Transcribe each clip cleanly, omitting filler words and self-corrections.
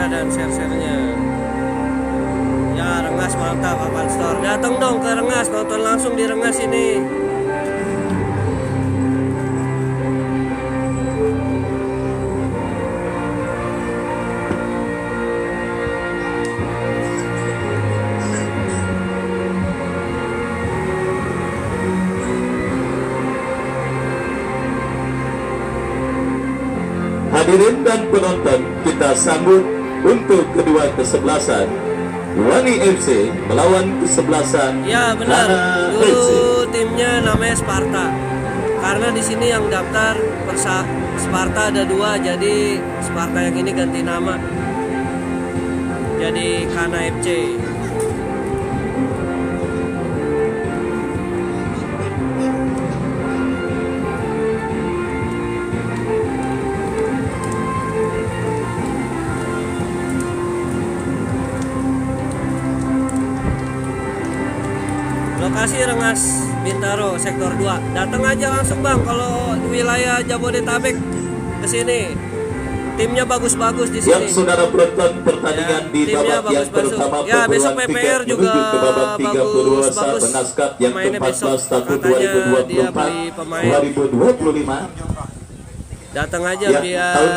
dan share-sharenya. Ya, Rengas mantap, Avan Store. Datang dong ke Rengas, nonton langsung di Rengas ini. Hadirin dan penonton, kita sambut untuk kedua kesebelasan Wani FC melawan kesebelasan Ya benar, Kana dulu FC. timnya namanya Sparta. Karena di sini yang daftar Sparta ada 2, jadi Sparta yang ini ganti nama jadi Kana FC. Lokasi Rengas Bintaro sektor 2. Datang aja langsung Bang kalau wilayah Jabodetabek ke sini. Timnya bagus-bagus di sini. Yang saudara penonton pertandingan Ya, di timnya babak yang bagus-bagus. pertama Ya, besok perguruan PPR tiket juga menuju ke babak 32 saat bagus. menaskat yang Mainnya ke-14 besok. tahun Katanya dia beli pemain. 2024 Datang aja yang biar tahun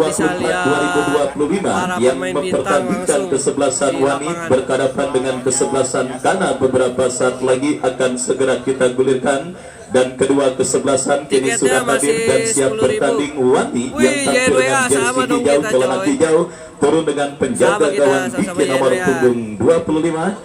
bisa lihat 2024-2025 para yang pemain bintang mempertandingkan langsung kesebelasan di Wani lapangan. berhadapan dengan kesebelasan Kana beberapa saat lagi akan segera kita gulirkan. Dan kedua kesebelasan kini Tiketnya sudah hadir masih dan siap 10.000. bertanding. Wani Wih, yang tampil JNWA dengan sama jersey dong hijau, kita, celana coy. hijau, turun dengan penjaga Sama kita, gawang sama-sama Diki nomor JNWA. punggung 25,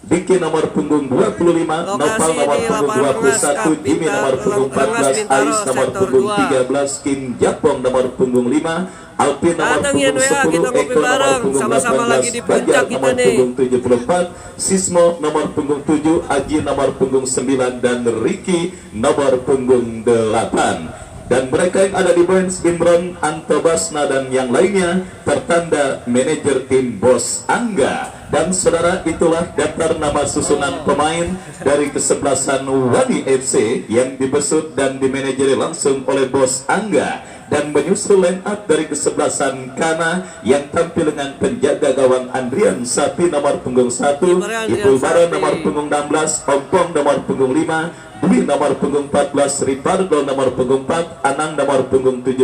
Diki nomor punggung 25, Lokasi Nopal nomor di punggung lapangan 21, Jimmy nomor punggung 14, Ais nomor sektor punggung 2. 13, Kim Japong nomor punggung 5, Alpin nomor Datang punggung JNWA, 10, kita ngopi Eko nomor bareng. punggung Sama-sama 18, lagi di puncak Bajar kita nomor nih. punggung 74, Sismo nomor punggung 7, Aji nomor punggung 9, dan Ricky nomor punggung 8. Dan mereka yang ada di bench, Imron, Antobasna, dan yang lainnya tertanda manajer tim Bos Angga. Dan saudara, itulah daftar nama susunan pemain dari kesebelasan Wani FC yang dibesut dan dimanajeri langsung oleh Bos Angga. Dan menyusul line up dari kesebelasan Kana yang tampil dengan penjaga gawang Andrian Sapi nomor punggung 1, Ipul Bara nomor punggung 16, Ompong nomor punggung 5, Dwi nomor punggung 14, Ripardo nomor punggung 4, Anang nomor punggung 17,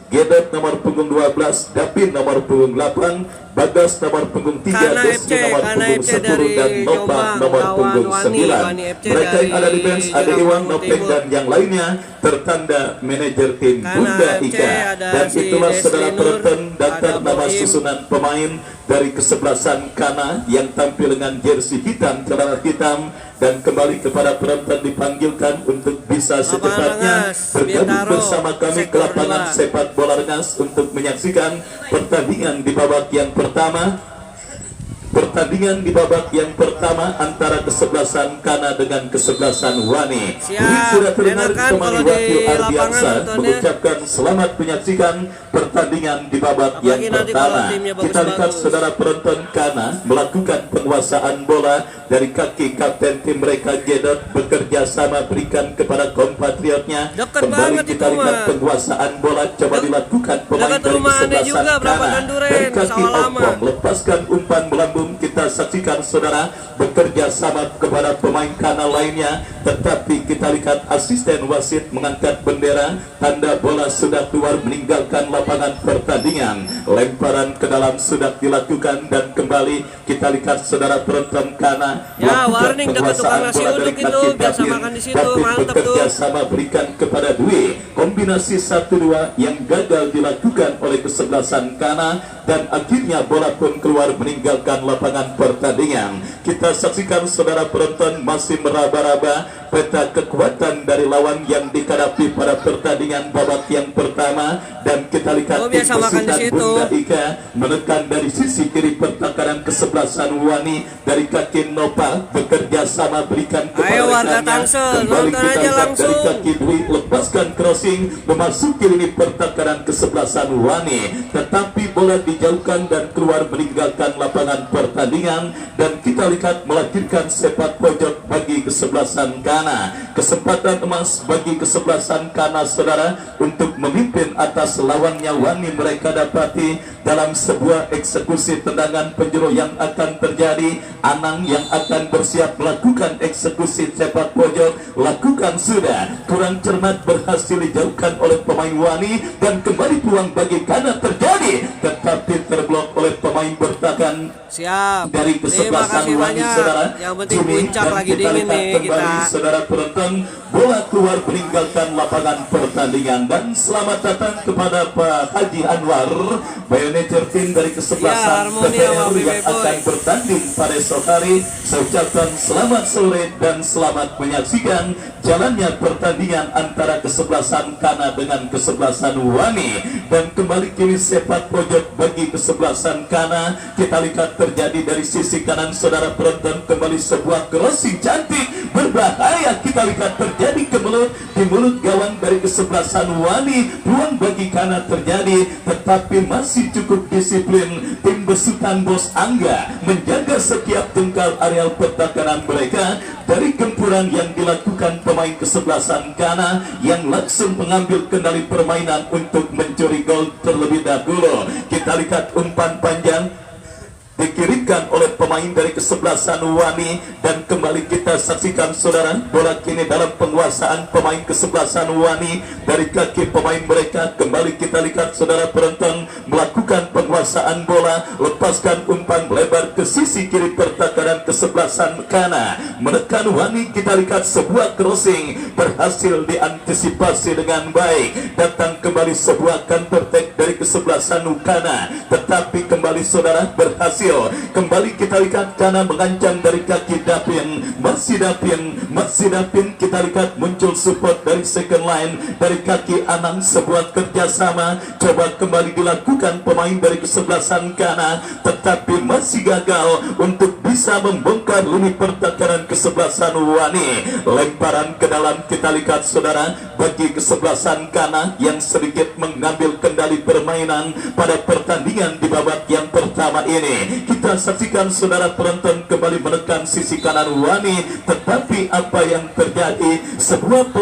Gedot nomor punggung 12, Dapin nomor punggung 8, Bagas nomor punggung 3, Kana Deski FC, nomor Kana punggung FC 10, dari dan Nopal Jombang, nomor lawan punggung Wani 9. FC Mereka yang ada di dari bench ada Jombang Iwan, Timur. Nopeng, dan yang lainnya tertanda manajer tim Kana Bunda FC Ika. ada Dan si itulah Desli saudara Nur, penonton daftar ada nama Boim. susunan pemain dari kesebelasan Kana yang tampil dengan jersey hitam, celana hitam. Dan kembali kepada penonton dipanggilkan untuk bisa secepatnya Rengas, bergabung Bintaro, bersama kami ke sektor lapangan 2. sepak bola Rengas untuk menyaksikan pertandingan di babak yang pertama. Pertandingan di babak yang pertama antara kesebelasan Kana dengan kesebelasan Wani. Siap, Ini sudah terdengar enak kan kembali kalau di wakil lapangan Ardiansa nontonnya. mengucapkan selamat menyaksikan pertandingan di babak yang Apalagi nanti kalau pertama. timnya Kita lihat bagus-bagus. saudara penonton Kana melakukan penguasaan bola dari kaki kapten tim mereka Gedot bekerja sama berikan kepada kompatriotnya. Dekat Kembali banget kita itu lihat mah. penguasaan bola coba dilakukan pemain dekat dari rumah Anda kesebelasan juga, berapa Kana. ganduren, Dari kaki sawah lama. Ompong lepaskan umpan melambung, kita saksikan saudara bekerja sama kepada pemain Kana lainnya, tetapi kita lihat asisten wasit mengangkat bendera tanda bola sudah keluar meninggalkan lapangan pertandingan. Lemparan ke dalam sudah dilakukan dan kembali kita lihat saudara penonton Kana Ya, melakukan warning dekat penguasaan tukang nasi bola dari uduk itu, kaki biasa Dapin. makan di situ, Dapin mantep bekerja tuh. sama berikan kepada Dwi. Kombinasi 1-2 yang gagal dilakukan oleh kesebelasan Kana dan akhirnya bola pun keluar meninggalkan lapangan pertandingan. Kita saksikan saudara penonton masih meraba-raba peta kekuatan dari lawan yang dihadapi pada pertandingan babak yang pertama, dan kita lihat Oh, biasa makan di besutan situ. Bunda Ika menekan dari sisi kiri pertahanan kesebelasan Wani dari kaki Nopal bekerja sama berikan kepada Ayo warga rekannya. Tangsel, Kembali nonton kita aja lihat langsung. dari kaki Dwi lepaskan crossing memasuki lini pertahanan kesebelasan Wani, tetapi bola dijauhkan dan keluar meninggalkan lapangan pertandingan. pertandingan, dan kita lihat melahirkan sepak pojok bagi kesebelasan Kana. Kesempatan emas bagi kesebelasan Kana, saudara, untuk memimpin atas lawannya Wani mereka dapati dalam sebuah eksekusi tendangan penjuru yang akan terjadi. Anang yang akan bersiap melakukan eksekusi sepak pojok, lakukan sudah, kurang cermat, berhasil dijauhkan oleh pemain Wani, dan kembali peluang bagi Kana terjadi, tetapi terblok oleh pemain bertahan. Siap. Dari Terima kesebelasan kasih Wani, banyak. saudara. Yang penting Juni, puncak dan lagi kita dingin lihat nih kembali, kita. saudara penonton, bola keluar meninggalkan lapangan pertandingan, dan selamat datang kepada Pak Haji Anwar, manajer tim dari Ya, kesebelasan harmoni PPR sama yang Boy. akan bertanding pada esok hari. Saya ucapkan selamat sore dan selamat menyaksikan jalannya pertandingan antara kesebelasan Kana dengan kesebelasan Wani. Dan kembali kini sepak pojok bagi kesebelasan Kana, kita lihat terjadi dari sisi kanan, saudara penonton, kembali sebuah crossing cantik berbahaya kita lihat terjadi di mulut gawang dari kesebelasan Wani. Peluang bagi Kana terjadi, tetapi masih cukup disiplin tim besutan Bos Angga menjaga setiap jengkal areal pertahanan mereka dari gempuran yang dilakukan pemain kesebelasan Kana yang langsung mengambil kendali permainan untuk mencuri gol terlebih dahulu. Kita lihat umpan panjang dikirimkan oleh pemain dari kesebelasan Wani, dan kembali kita saksikan, saudara, bola kini dalam penguasaan pemain kesebelasan Wani dari kaki pemain mereka. Kembali kita lihat, saudara penonton, melakukan penguasaan bola, lepaskan umpan lebar ke sisi kiri pertahanan kesebelasan Kana, menekan Wani. Kita lihat sebuah crossing berhasil diantisipasi dengan baik, datang kembali sebuah counter attack dari kesebelasan Kana, tetapi kembali, saudara, berhasil. Kembali kita lihat Kana mengancam dari kaki Dapin, masih Dapin, kita lihat muncul support dari second line dari kaki Anang, sebuah kerjasama coba kembali dilakukan pemain dari kesebelasan Kana, tetapi masih gagal untuk bisa membongkar lini pertahanan kesebelasan Wani. Lemparan ke dalam, kita lihat, saudara, bagi kesebelasan Kana yang sedikit mengambil kendali permainan pada pertandingan di babak yang pertama ini. Kita saksikan, saudara penonton, kembali menekan sisi kanan Wani, tetapi apa yang terjadi? Sebuah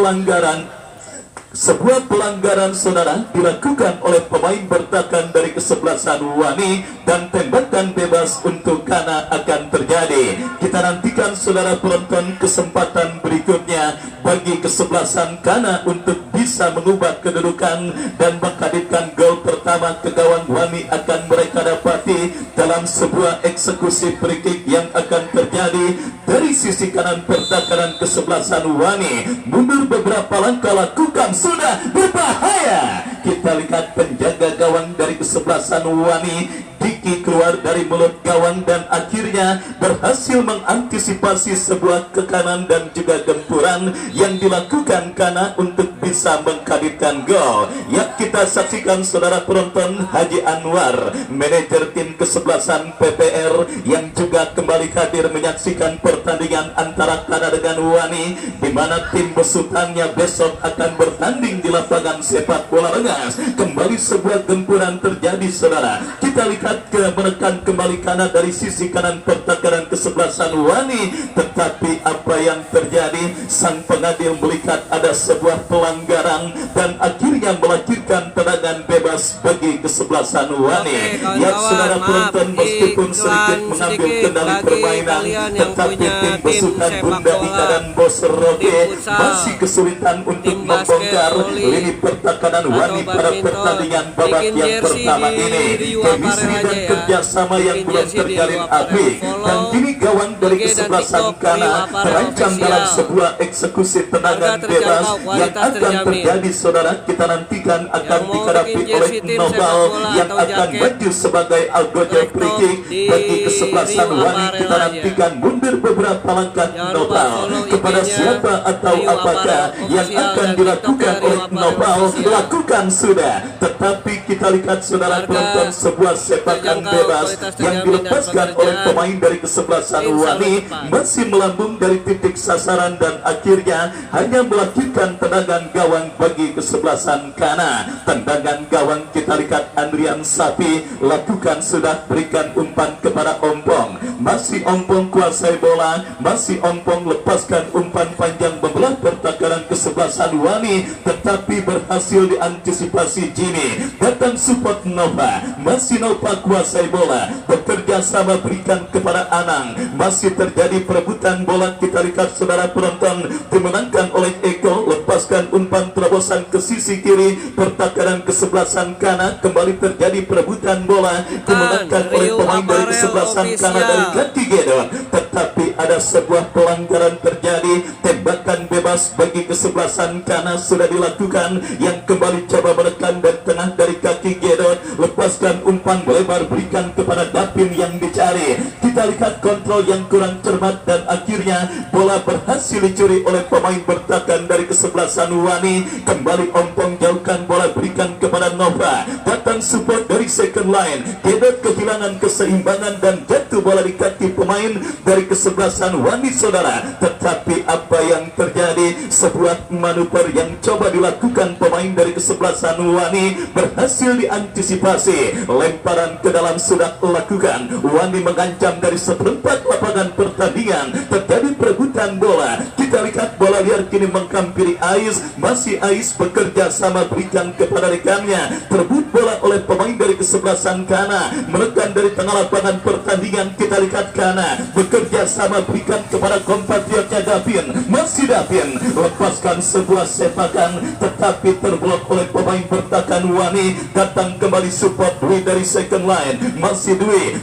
pelanggaran, saudara, dilakukan oleh pemain bertahan dari kesebelasan Wani, dan tembakan bebas untuk Kana akan terjadi. Kita nantikan, saudara penonton, kesempatan berikutnya bagi kesebelasan Kana untuk bisa mengubah kedudukan dan menghadirkan gol pertama ke gawang Wani akan mereka dapati dalam sebuah eksekusi free kick yang akan terjadi dari sisi kanan pertahanan kesebelasan Wani. Mundur beberapa langkah, lakukan sudah, berbahaya. Kita lihat penjaga gawang dari kesebelasan Wani, Diki, keluar dari mulut gawang dan akhirnya berhasil mengantisipasi sebuah kekanan dan juga gempuran yang dilakukan Kana untuk bisa menghadirkan gol. Yang kita saksikan, saudara penonton, Haji Anwar, manajer tim kesebelasan PPR, yang juga kembali hadir menyaksikan pertandingan antara Kana dengan Wani, di mana tim besutannya besok akan bertanding di lapangan sepak bola Rengas. Kembali sebuah gempuran terjadi, saudara. Kita lihat menekan kembali Kana dari sisi kanan pertahanan kesebelasan Wani, tetapi apa yang terjadi? Sang pengadil melihat ada sebuah pelanggaran dan akhirnya melahirkan tendangan bebas bagi kesebelasan Wani. Ya, saudara penonton, meskipun sedikit mengambil kendali permainan, tetapi tim besutan Bunda Ika dan Bos Roke masih kesulitan untuk membongkar lini pertahanan Wani pada pertandingan babak yang pertama ini. Chemistry dan kerjasama yang belum terjalin apik, dan kini gawang dari kesebelasan Kana terancam dalam sebuah eksekusi tendangan bebas yang akan terjadi, saudara. Kita nantikan akan dihadapi oleh Nobal yang akan maju sebagai algojo free kick bagi kesebelasan Wani. Kita nantikan mundur beberapa langkah Nobal, kepada siapa atau apakah yang akan dilakukan oleh Nobal, lakukan sudah. Tetapi kita lihat, saudara penonton, sebuah sepakan bebas yang dilepaskan oleh pemain dari kesebelasan Insya Allah Wani tepat. masih melambung dari titik sasaran dan akhirnya hanya melakukan tendangan gawang bagi kesebelasan Kana. Tendangan gawang kita lihat Andrian Sapi lakukan sudah, berikan umpan kepada Ompong. Masih Ompong kuasai bola, masih Ompong lepaskan umpan panjang membelah pertakaran kesebelasan Wani, tetapi berhasil diantisipasi Jimmy. Datang support Nova, masih Nova kuasai bola, bekerja sama berikan kepada Anang. Masih terjadi perebutan bola, kita lihat saudara penonton, dimenangkan oleh Eko, lepaskan umpan terobosan ke sisi kiri, pertakaran kesebelasan Kana, kembali terjadi perebutan bola, dimenangkan oleh Rio pemain dari Aparel kesebelasan Kana Official. dari kaki Gedon. Tetapi ada sebuah pelanggaran terjadi, tembakan bebas bagi kesebelasan Kana sudah dilakukan, yang kembali coba menekan dari tengah dari kaki Gedon, lepaskan umpan lebar berikan kepada Dapin yang dicari. Kita lihat kontrol yang kurang cermat dan akhirnya bola berhasil dicuri oleh pemain bertahan dari kesebelasan Wani. Kembali Ompong jauhkan bola berikan kepada Nova, datang support dari second line. Gedon kehilangan keseimbangan dan jatuh bola di kaki pemain dari kesebelasan Wani saudara. Tetapi apa yang terjadi, sebuah manuver yang coba dilakukan pemain dari kesebelasan Wani berhasil diantisipasi. Lemparan ke dalam sudah dilakukan, Wani mengancam dari seperempat lapangan pertandingan, terjadi perebutan bola. Kita lihat bola liar kini menghampiri Ais, masih Ais bekerja sama berikan kepada rekannya, terbut bola oleh pemain dari kesebelasan Kana, menekan dari tengah lapangan pertandingan. Kita lihat Kana bekerja sama berikan kepada kompatriotnya Davin, masih Davin lepaskan sebuah sepakan, tetapi terblok oleh pemain bertahan Wani. Datang kembali support Dwi dari second line, masih Dwi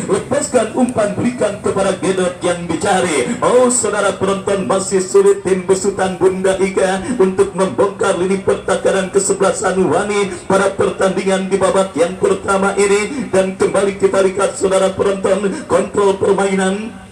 lepaskan umpan berikan kepada Gedot yang dicari. Oh saudara penonton, masih sulit tim besutan Bunda Ika untuk membongkar lini pertahanan kesebelasan Wani pada pertandingan di babak yang pertama ini. Dan kembali kita lihat saudara penonton, kontrol permainan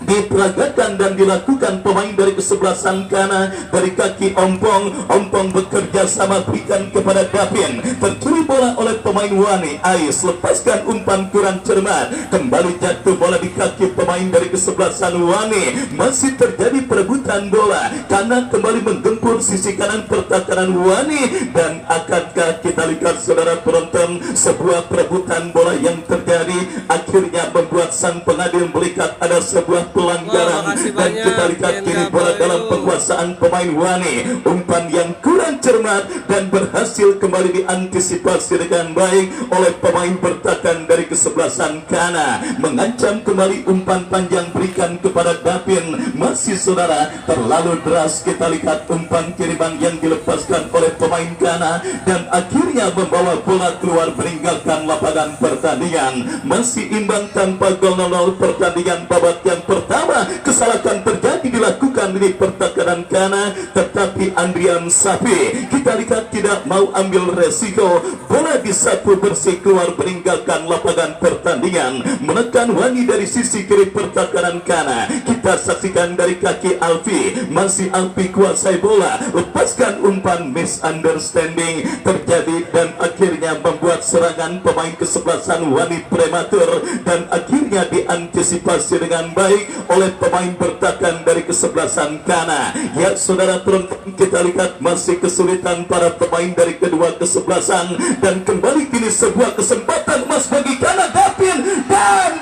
diperagakan dan dilakukan pemain dari kesebelasan Kana dari kaki Ompong. Ompong bekerja sama berikan kepada Davin, tercuri bola oleh pemain Wani. Ais lepaskan umpan kurang cermat, kembali jatuh bola di kaki pemain dari kesebelasan Wani. Masih terjadi perebutan bola, Kana kembali menggempur sisi kanan pertahanan Wani. Dan akankah kita lihat saudara penonton, sebuah perebutan bola yang terjadi akhirnya membuat sang pengadil melihat ada sebuah pelanggaran. Dan kita lihat kini bola dalam penguasaan pemain Wani, umpan yang kurang cermat dan berhasil kembali diantisipasi dengan baik oleh pemain bertahan dari kesebelasan Kana. Mengancam kembali umpan panjang berikan kepada Davin, masih saudara terlalu deras. Kita lihat umpan kiriman yang dilepaskan oleh pemain Kana dan akhirnya membawa bola keluar meninggalkan lapangan pertandingan. Masih imbang tanpa gol 0-0 pertandingan babak yang pertama. Kesalahan terjadi dilakukan di pertahanan Kana, tetapi Andrian Sapi kita lihat tidak mau ambil resiko, bola disapu bersih keluar meninggalkan lapangan pertandingan, menekan Wani dari sisi kiri pertahanan Kana. Kita saksikan dari kaki Alfi, masih Alfi kuasai bola, lepaskan umpan, misunderstanding terjadi dan akhirnya membuat serangan pemain kesebelasan Wani prematur dan akhirnya diantisipasi dengan baik oleh pemain bertahan dari kesebelasan Kana. Ya saudara penonton, kita lihat masih kesulitan para pemain dari kedua kesebelasan dan kembali kini sebuah kesempatan emas bagi Kana. Davin dan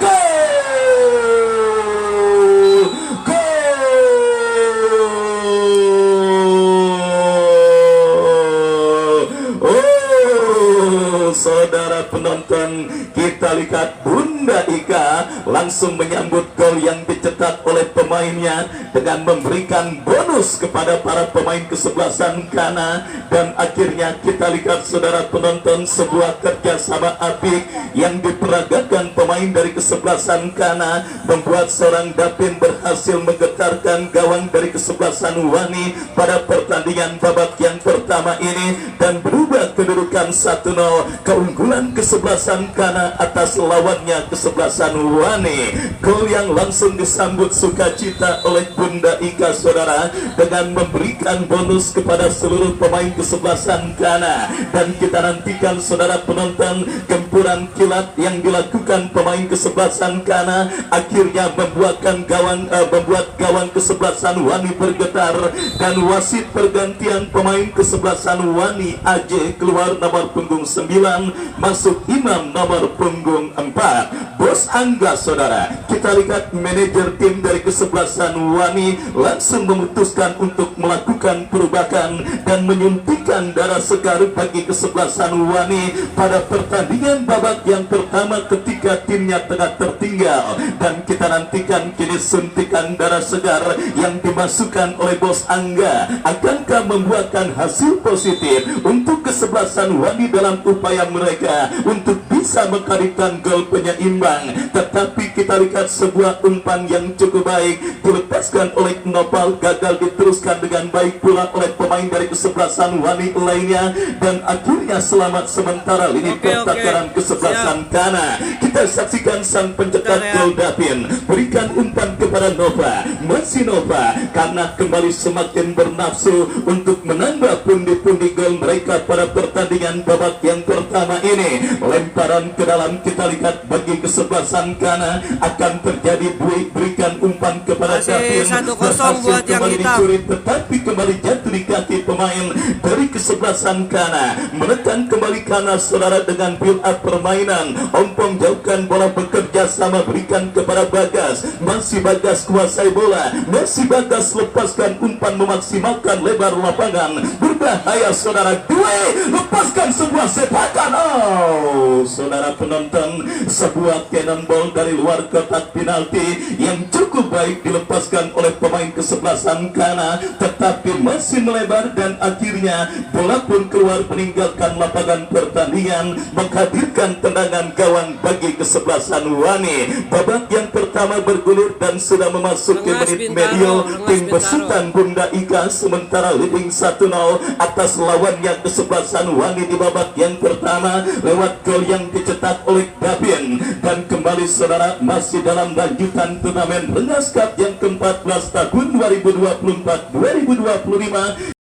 saudara penonton, kita lihat Bunda Ika langsung menyambut gol yang dicetak oleh pemainnya dengan memberikan bonus kepada para pemain kesebelasan Kana. Dan akhirnya kita lihat saudara penonton, sebuah kerjasama apik yang diperagakan pemain dari kesebelasan Kana membuat seorang Davin berhasil menggetarkan gawang dari kesebelasan Wani pada pertandingan babak yang pertama ini dan berubah kedudukan 1-0. Keunggulan kesebelasan Kana atas lawannya lawannya kesebelasan Wani. Gol yang langsung disambut sukacita oleh Bunda Ika saudara dengan memberikan bonus kepada seluruh pemain kesebelasan Kana. Dan kita nantikan saudara penonton, gempuran kilat yang dilakukan pemain kesebelasan Kana akhirnya membuat gawang kesebelasan Wani bergetar, dan wasit pergantian pemain kesebelasan Wani AJ keluar nomor punggung 9, masuk Imam nomor punggung 4. Bos Angga saudara, kita lihat manajer tim dari kesebelasan Wani langsung memutuskan untuk melakukan perubahan dan menyuntikkan darah segar bagi kesebelasan Wani pada pertandingan babak yang pertama ketika timnya tengah tertinggal. Dan kita nantikan kini suntikan darah segar yang dimasukkan oleh Bos Angga akankah membuahkan hasil positif untuk kesebelasan Wani dalam upaya mereka untuk bisa menghadirkan gol penyeimbang. Tetapi kita lihat sebuah umpan yang cukup baik dilepaskan oleh Nopal, gagal diteruskan dengan baik pula oleh pemain dari kesebelasan Wani lainnya, dan akhirnya selamat sementara lini pertahanan kesebelasan Kana. Kita saksikan sang pencetak gol Davin berikan umpan kepada Nova, masih Nova karena kembali semakin bernafsu untuk menambah pundi-pundi gol mereka pada pertandingan babak yang pertama ini. Lemparan ke dalam kita lihat bagi kesebelasan Kana akan terjadi, berikan umpan kepada Davin, 1-0 buat yang kembali hitam. dicuri tetapi kembali jatuh di kaki pemain dari kesebelasan Kana. Menekan kembali Kana saudara dengan build up permainan. Ompong jauhkan bola, bekerja sama berikan kepada Bagas, masih Bagas kuasai bola, masih Bagas lepaskan umpan memaksimalkan lebar lapangan. Berbahaya saudara, lepaskan sebuah sepakan. Oh saudara penonton, sebuah cannonball dari luar kotak penalti yang cukup baik dilepaskan oleh pemain kesebelasan Kana, tetapi masih melebar dan akhirnya bola pun keluar meninggalkan lapangan pertandingan, menghadirkan tendangan gawang bagi kesebelasan Wani. Babak yang pertama bergulir dan sudah memasuki menit medio, tim besutan Bunda Ika sementara leading 1-0 atas lawannya kesebelasan Wani di babak yang pertama lewat gol yang dicetak oleh Davin. Dan kembali saudara masih dalam lanjutan turnamen Rengas Cup yang ke-14 tahun 2024-2025.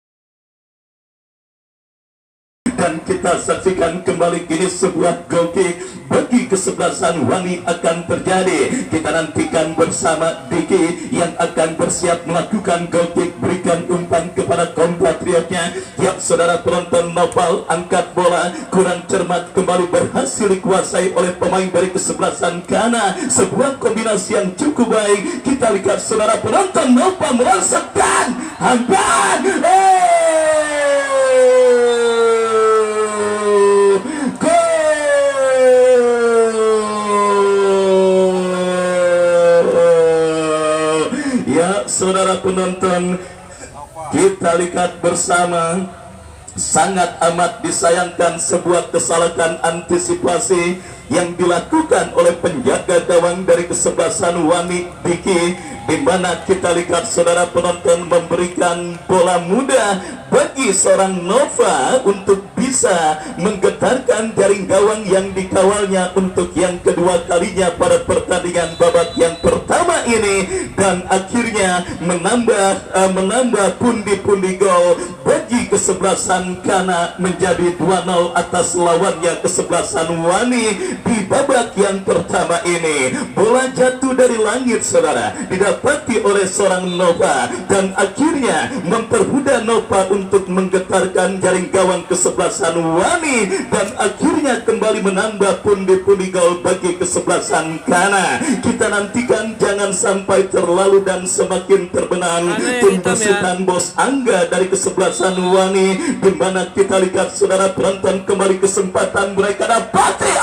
Dan kita saksikan kembali kini sebuah goal kick bagi kesebelasan Wani akan terjadi. Kita nantikan bersama Diki yang akan bersiap melakukan goal kick, berikan umpan kepada kompatriotnya. Ya saudara penonton, Nopal angkat bola kurang cermat, kembali berhasil dikuasai oleh pemain dari kesebelasan Kana. Sebuah kombinasi yang cukup baik. Kita lihat saudara penonton, Nopal merasakan hamban. Saudara penonton, kita lihat bersama, sangat amat disayangkan sebuah kesalahan antisipasi yang dilakukan oleh penjaga gawang dari kesebelasan Wani Diki, di mana kita lihat saudara penonton memberikan bola mudah bagi seorang Nova untuk bisa menggetarkan jaring gawang yang dikawalnya untuk yang kedua kalinya pada pertandingan babak yang pertama ini, dan akhirnya menambah pundi-pundi gol bagi kesebelasan Kana menjadi 2-0 atas lawannya kesebelasan Wani di babak yang pertama ini. Bola jatuh dari langit saudara, didapati oleh seorang Nova dan akhirnya mempermudah Nova untuk menggetarkan jaring gawang kesebelasan Wani, dan akhirnya kembali menambah pundi-pundi gol bagi kesebelasan Kana. Kita nantikan jangan sampai terlalu dan semakin terbenam tim besutan Bos Angga dari kesebelasan Wani, di mana kita lihat saudara penonton kembali kesempatan mereka dapati.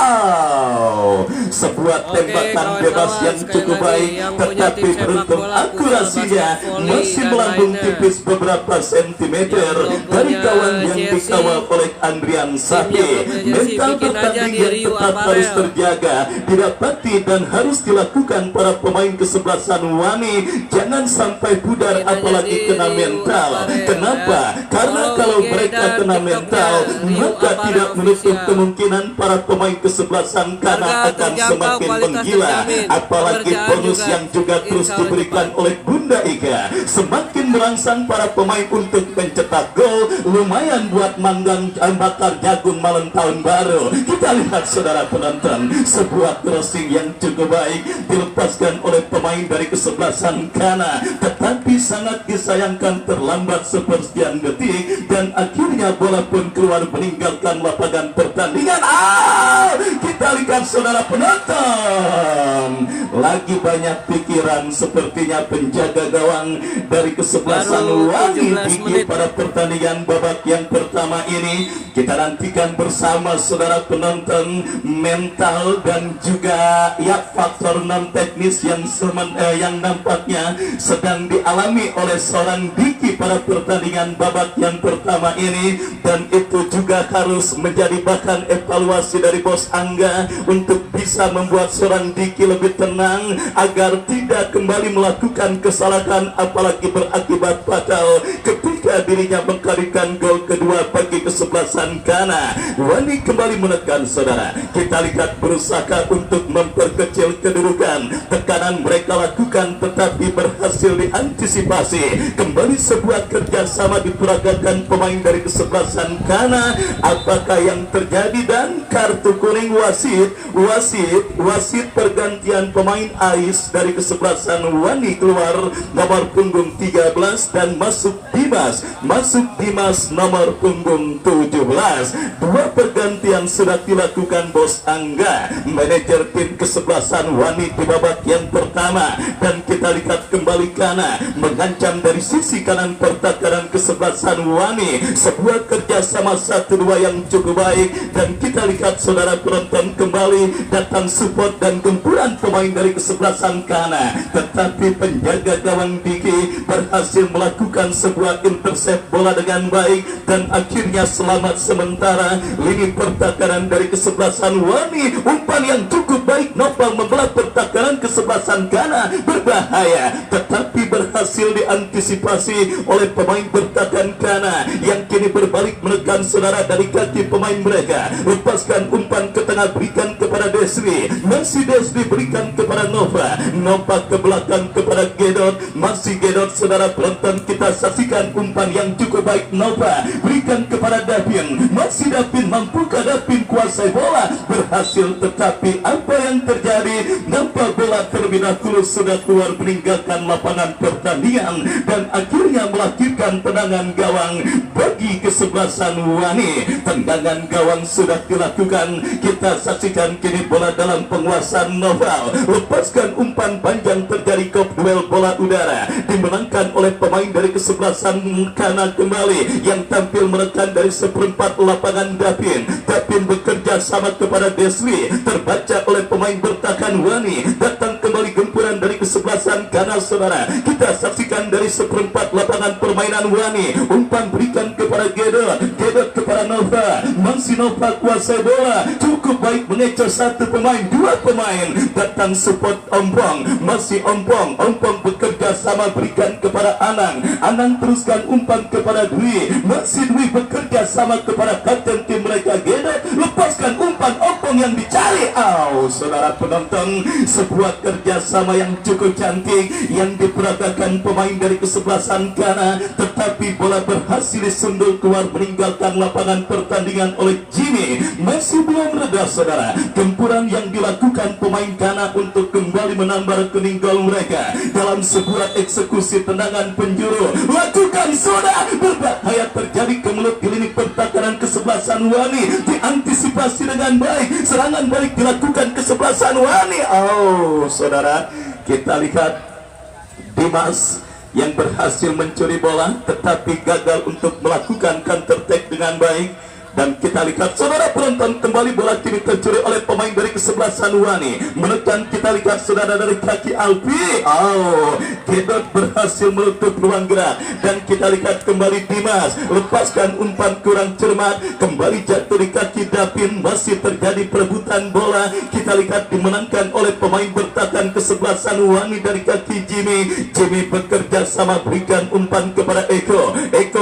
Sebuah tembakan bebas yang cukup baik, tetapi beruntung akurasinya masih melambung tipis beberapa sentimeter dari kawan yang dikawal oleh Andrian Sapi. Mental pertandingan tetap harus terjaga, didapati dan harus dilakukan para pemain kesebelasan Wani. Jangan sampai pudar apalagi kena mental. Kenapa? Karena kalau mereka kena mental, maka tidak menutup kemungkinan para pemain kesebelasan Kana Harga akan terjangkau, semakin kualitas menggila. terjamin. Apalagi Pekerjaan bonus juga yang juga terus insya Allah diberikan cepat. oleh Bunda Ika semakin merangsang para pemain untuk mencetak gol. Lumayan buat manggang bakar jagung malam tahun baru. Kita lihat saudara penonton, sebuah crossing yang cukup baik dilepaskan oleh pemain dari kesebelasan Kana, tetapi sangat disayangkan terlambat sepersekian detik dan akhirnya bola pun keluar meninggalkan lapangan pertandingan. Kita lihat saudara penonton, lagi banyak pikiran sepertinya penjaga gawang dari kesebelasan Baru Wani 17 Diki menit. pada pertandingan babak yang pertama ini. Kita nantikan bersama saudara penonton mental dan juga ya faktor non teknis yang nampaknya sedang dialami oleh seorang Diki pada pertandingan babak yang pertama ini, dan itu juga harus menjadi bahan evaluasi dari Bos Angga untuk bisa membuat seorang Diki lebih tenang agar tidak kembali melakukan kesalahan apalagi berakibat fatal ketika dirinya mengkarikan gol kedua bagi kesebelasan Kana. Wani kembali menekan saudara. Kita lihat berusaha untuk memperkecil kedudukan. Tekanan mereka lakukan tetapi berhasil diantisipasi. Kembali sebuah kerjasama diperagakan pemain dari kesebelasan Kana. Apakah yang terjadi? Dan kartu kuning wasit pergantian pemain Ais dari kesebelasan Wani keluar nomor punggung 13 dan masuk Dimas nomor punggung 17. Dua pergantian sudah dilakukan Bos Angga, manajer tim kesebelasan Wani di babak yang pertama, dan kita lihat kembali Kana mengancam dari sisi kanan pertahanan kesebelasan Wani. Sebuah kerjasama 1-2 yang cukup baik, dan kita lihat saudara penonton kembali datang support dan gempuran pemain dari kesebelasan Kana, tetapi penjaga gawang Diki berhasil melakukan sebuah intercept bola dengan baik dan akhirnya selamat sementara. Lini pertahanan dari kesebelasan Wani, umpan yang cukup baik Nopal membelah pertahanan kesebelasan Kana, berbahaya tetapi berhasil diantisipasi oleh pemain bertahan Kana yang kini berbalik menekan saudara dari kaki pemain mereka. Lepaskan umpan ke tengah, berikan kepada Desri, masih Desri berikan kepada Nova ke belakang kepada Gedot, masih Gedot saudara penonton. Kita saksikan umpan yang cukup baik Nova berikan kepada Davin, masih Davin, mampukah Davin kuasai bola? Berhasil, tetapi apa yang terjadi? Nampak bola terlebih dahulu sudah keluar meninggalkan lapangan pertandingan dan akhirnya melahirkan tendangan gawang bagi kesebelasan Wani. Tendangan gawang sudah dilakukan. Kita saksikan kini bola dalam penguasaan Noval. Lepaskan umpan panjang, terjadi kop duel bola udara dimenangkan oleh pemain dari kesebelasan Kana kembali yang tampil menekan dari seperempat lapangan. Davin bekerja sama kepada Desri, terbaca oleh pemain bertahan Wani. Datang kembali gempuran dari kesebelasan Kana saudara. Kita saksikan dari seperempat lapangan permainan Wani. Umpan berikan kepada Gedot kepada Nova, masih Nova kuasai bola cukup baik, mengecoh satu pemain, dua pemain datang support Ompong, masih Ompong bekerja sama berikan kepada Anang teruskan umpan kepada Dwi, masih Dwi bekerja sama kepada kapten tim mereka Gedot, lepaskan umpan Ompong yang dicari. Saudara penonton, sebuah kerjasama yang cukup cantik yang diperagakan pemain dari kesebelasan Kana, tetapi bola berhasil disundul keluar meninggalkan lapangan pertandingan oleh Jimmy. Masih belum reda saudara gempuran yang dilakukan pemain Kana untuk kembali menambah rekening gol mereka dalam sebuah eksekusi tendangan penjuru. Lakukan sudah, berbahaya terjadi kemelut di lini pertahanan kesebelasan Wani, diantisipasi dengan baik, serangan balik dilakukan kesebelasan Wani. Saudara, kita lihat Dimas yang berhasil mencuri bola tetapi gagal untuk melakukan counter attack dengan baik. Dan kita lihat saudara penonton kembali bola kini tercuri oleh pemain dari kesebelasan Wani. Menekan, kita lihat saudara dari kaki Alpi. Gedot berhasil menutup ruang gerak. Dan kita lihat kembali Dimas lepaskan umpan kurang cermat, kembali jatuh di kaki Davin. Masih terjadi perebutan bola. Kita lihat dimenangkan oleh pemain bertahan kesebelasan Wani dari kaki Jimmy. Jimmy bekerja sama berikan umpan kepada Eko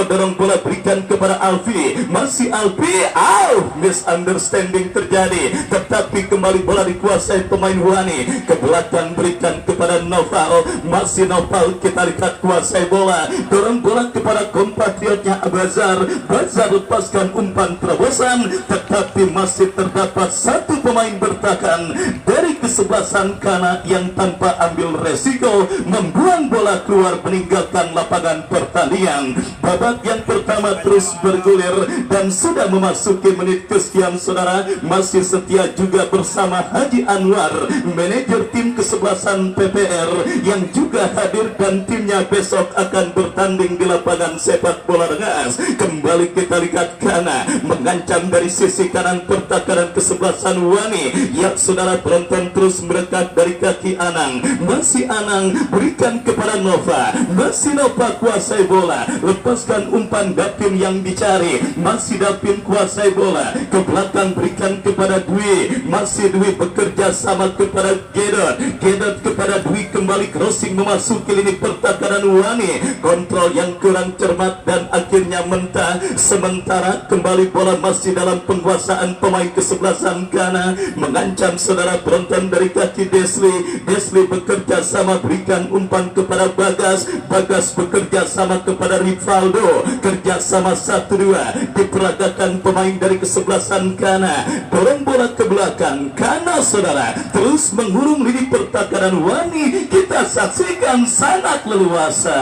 dorong bola berikan kepada Alfi, masih Alfi Tapi misunderstanding terjadi. Tetapi kembali bola dikuasai pemain Wani. Ke belakang berikan kepada Noval. Masih Noval, kita lihat kuasai bola. Dorong bola kepada kompatriotnya Bazar. Bazar lepaskan umpan terobosan. Tetapi masih terdapat satu pemain bertahan dari kesebelasan Kana yang tanpa ambil resiko membuang bola keluar meninggalkan lapangan pertandingan. Babak yang pertama terus bergulir dan sudah memasuki menit kesekian, saudara. Masih setia juga bersama Haji Anwar, manajer tim kesebelasan PPR yang juga hadir, dan timnya besok akan bertanding di lapangan sepak bola Rengas. Kembali kita lihat Kana mengancam dari sisi kanan pertahanan kesebelasan Wani. Ya saudara penonton, terus mendekat dari kaki Anang. Masih Anang berikan kepada Nova. Masih Nova kuasai bola, lepaskan umpan Dapin yang dicari. Masih Dapin kuasai bola, ke belakang berikan kepada Dwi. Masih Dwi bekerja sama kepada Gedot. Gedot kepada Dwi, kembali crossing memasuki lini pertahanan Wani. Kontrol yang kurang cermat dan akhirnya mentah. Sementara kembali bola masih dalam penguasaan pemain kesebelasan Kana. Mengancam saudara penonton dari kaki Desli. Desli bekerja sama berikan umpan kepada Bagas. Bagas bekerja sama kepada Rivaldo. Kerja sama 1-2 diperagakan pemain dari kesebelasan Kana. Dorong bola ke belakang Kana, saudara, terus mengurung lini pertahanan Wani. Kita saksikan sangat leluasa,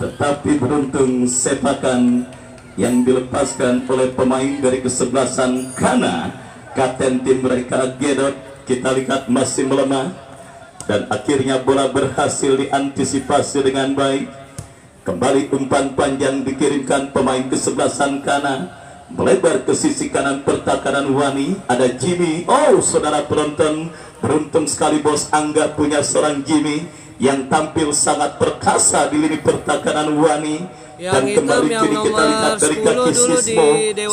tetapi beruntung sepakan yang dilepaskan oleh pemain dari kesebelasan Kana. Kapten tim mereka Gedot, kita lihat masih melemah, dan akhirnya bola berhasil diantisipasi dengan baik. Kembali umpan panjang dikirimkan pemain kesebelasan Kana, melebar ke sisi kanan pertahanan Wani. Ada Jimmy. Oh saudara penonton, beruntung sekali Bos Angga punya seorang Jimmy yang tampil sangat perkasa di lini pertahanan Wani. Dan kembali kini kita lihat dari kaki Sismo.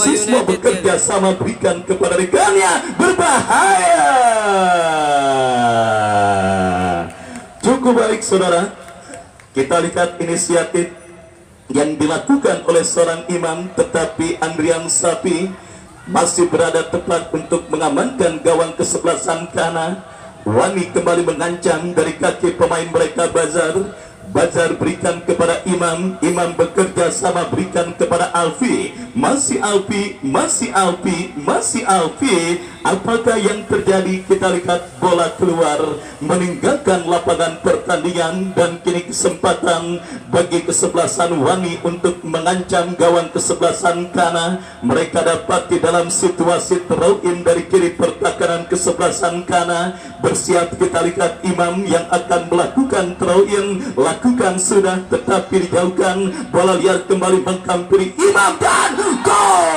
Sismo bekerja sama berikan kepada rekannya, berbahaya. Cukup baik saudara. Kita lihat inisiatif yang dilakukan oleh seorang Imam, tetapi Andrian Sapi masih berada tepat untuk mengamankan gawang kesebelasan Kana. Wani kembali mengancam dari kaki pemain mereka Bazar. Bazar berikan kepada Imam. Imam bekerja sama berikan kepada Alfi. Masih Alfi, masih Alfi, masih Alfi. Apakah yang terjadi? Kita lihat bola keluar meninggalkan lapangan pertandingan, dan kini kesempatan bagi kesebelasan Wani untuk mengancam gawang kesebelasan Kana. Mereka dapat di dalam situasi throw in dari kiri pertahanan kesebelasan Kana. Bersiap kita lihat Imam yang akan melakukan throw in. Lakukan sudah, tetapi dijauhkan. Bola liar kembali menghampiri Imam dan gol!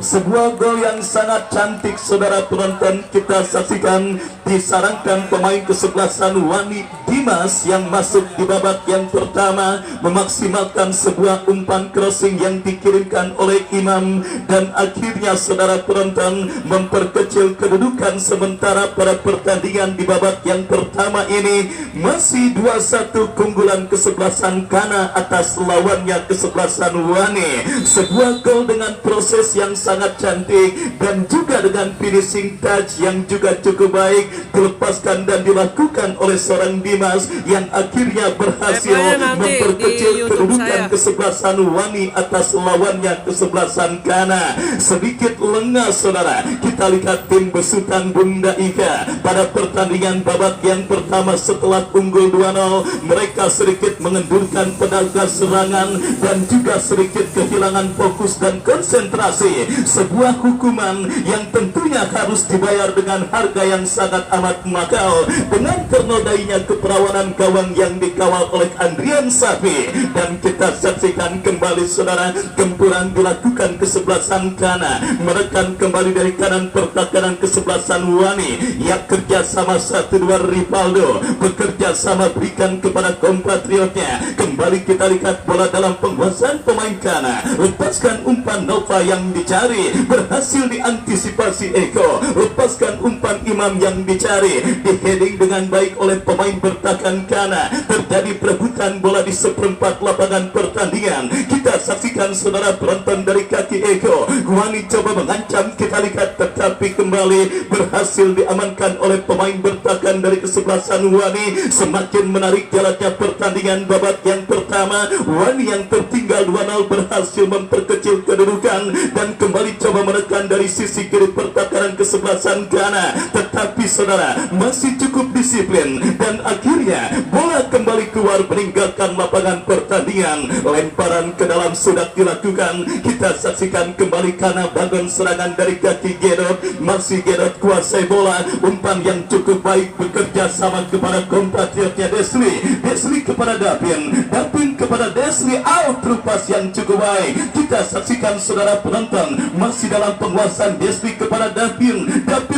Sebuah gol yang sangat cantik saudara penonton. Kita saksikan, disarankan pemain kesebelasan Wani Dimas yang masuk di babak yang pertama, memaksimalkan sebuah umpan crossing yang dikirimkan oleh Imam, dan akhirnya saudara penonton memperkecil kedudukan sementara pada pertandingan di babak yang pertama ini. Masih 2-1 keunggulan kesebelasan Kana atas lawannya kesebelasan Wani. Sebuah gol dengan proses yang sangat cantik dan juga dengan finishing touch yang juga cukup baik dilepaskan dan dilakukan oleh seorang Dimas yang akhirnya berhasil memperkecil kedudukan kesebelasan Wani atas lawannya kesebelasan Kana. Sedikit lengah saudara, kita lihat tim besutan Bunda Ika pada pertandingan babak yang pertama setelah unggul 2-0. Mereka sedikit mengendurkan pedal gas serangan dan juga sedikit kehilangan fokus dan konsentrasi. Sebuah hukuman yang tentunya harus dibayar dengan harga yang sangat amat mahal dengan ternodainya keperawatan perlawanan gawang yang dikawal oleh Andrian Safi. Dan kita saksikan kembali saudara, gempuran dilakukan kesebelasan Kana, menekan kembali dari kanan pertahanan kesebelasan Wani yang kerja sama 1-2 Rivaldo bekerja sama berikan kepada kompatriotnya. Kembali kita lihat bola dalam penguasaan pemain Kana, lepaskan umpan Nova yang dicari, berhasil diantisipasi Eko, lepaskan umpan Imam yang dicari, di-heading dengan baik oleh pemain bertahan Kana. Terjadi perebutan bola di seperempat lapangan pertandingan. Kita saksikan saudara penonton dari kaki Eko, Wani coba mengancam, kita lihat tetapi kembali berhasil diamankan oleh pemain bertahan dari kesebelasan Wani. Semakin menarik jalannya pertandingan babak yang pertama. Wani yang tertinggal 2-0 berhasil memperkecil kedudukan dan kembali coba menekan dari sisi kiri pertahanan kesebelasan Ghana. Tetapi saudara masih cukup disiplin dan akhirnya bola kembali keluar meninggalkan lapangan pertandingan. Lemparan ke dalam sudah dilakukan. Kita saksikan kembali Ghana bangun serangan dari kaki Gedot. Masih Gedot kuasai bola. Umpan yang cukup baik bekerja sama kepada kompatriotnya Desli kepada Dapin kepada Desli, out lepas yang cukup baik. Kita saksikan saudara penonton masih dalam penguasaan Desli kepada Dapin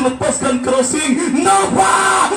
lepaskan crossing Nova,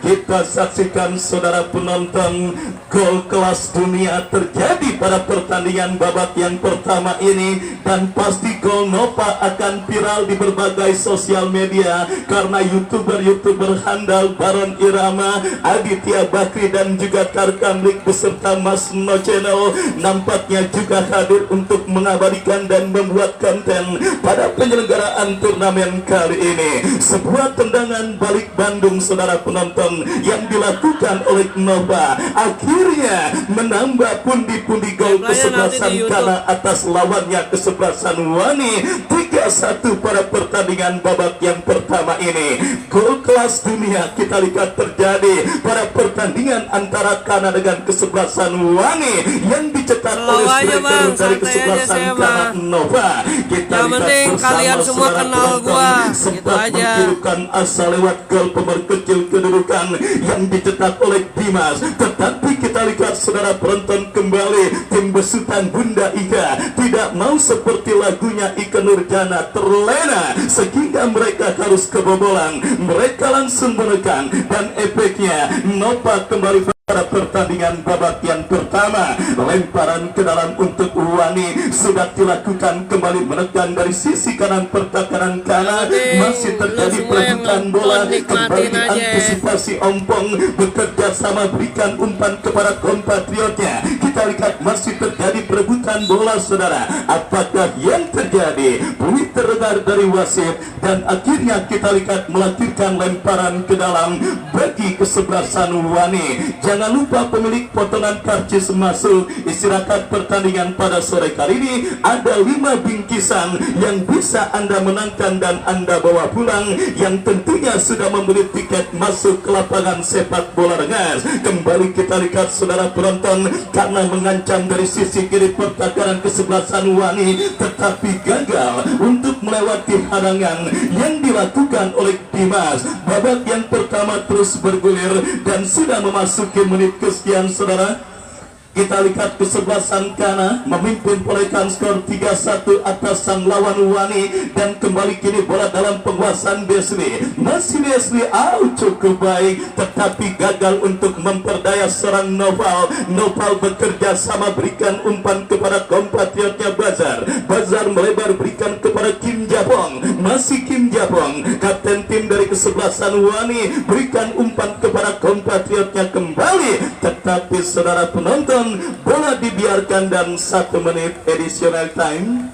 kita saksikan saudara penonton, gol kelas dunia terjadi pada pertandingan babak yang pertama ini. Dan pasti gol Nova akan viral di berbagai sosial media karena youtuber handal Baron Irama, Aditya Bakri dan juga Karkamlik beserta Mas No Channel nampaknya juga hadir untuk mengabadikan dan membuat konten pada penyelenggaraan turnamen kali ini. Sebuah tendangan balik Bandung saudara penonton yang dilakukan oleh Nova akhirnya menambah pundi-pundi gol kesebelasan Ghana atas lawannya kesebelasan Wani. 3-1 pada pertandingan babak yang pertama ini. Gol kelas dunia kita lihat terjadi pada pertandingan antara Ghana dengan kesebelasan Wani yang dicetak oleh striker dari kesebelasan Ghana Nova. Kita lihat bersama kalian semua kenal gua. sempat Gitu aja. mengkirukan asa lewat gol pemerkecil kedudukan yang dicetak oleh Dimas. Tetapi kita lihat saudara penonton kembali, tim besutan Bunda Ika tidak mau seperti lagunya Ika Nurjana terlena sehingga mereka harus kebobolan. Mereka langsung menekan dan efeknya Nova kembali pada pertandingan babak yang pertama. Lemparan ke dalam untuk Wani sudah dilakukan, kembali menekan dari sisi kanan pertahanan Ghana. Masih terjadi perebutan bola, kembali antisipasi Ompong bekerja sama berikan umpan kepada kompatriotnya. Kita lihat masih terjadi perebutan bola saudara. Apakah yang terjadi? Bunyi terdengar dari wasit dan akhirnya kita lihat melahirkan lemparan ke dalam bagi kesebelasan Wani. Jangan lupa pemilik potongan karcis masuk. Istirahat pertandingan pada sore kali ini ada 5 bingkisan yang bisa Anda menangkan dan Anda bawa pulang, yang tentunya sudah membeli tiket masuk ke lapangan sepak bola Rengas. Kembali kita lihat saudara penonton, karena mengancam dari sisi kiri pertahanan kesebelasan Wani tetapi gagal untuk melewati hadangan yang dilakukan oleh Dimas. Babak yang pertama terus bergulir dan sudah memasuki menit kesekian saudara. Kita lihat kesebelasan Ghana memimpin perolehan skor 3-1 atas sang lawan Wani. Dan kembali kini bola dalam penguasaan Desli. Masih Desli, cukup baik tetapi gagal untuk memperdaya serang Noval. Noval bekerja sama berikan umpan kepada kompatriotnya Bazar melebar berikan kepada Kim Japong. Masih Kim Japong, kapten tim dari kesebelasan Wani, berikan umpan kepada kompatriotnya kembali. Tetapi saudara penonton, bola dibiarkan dan 1 menit additional time.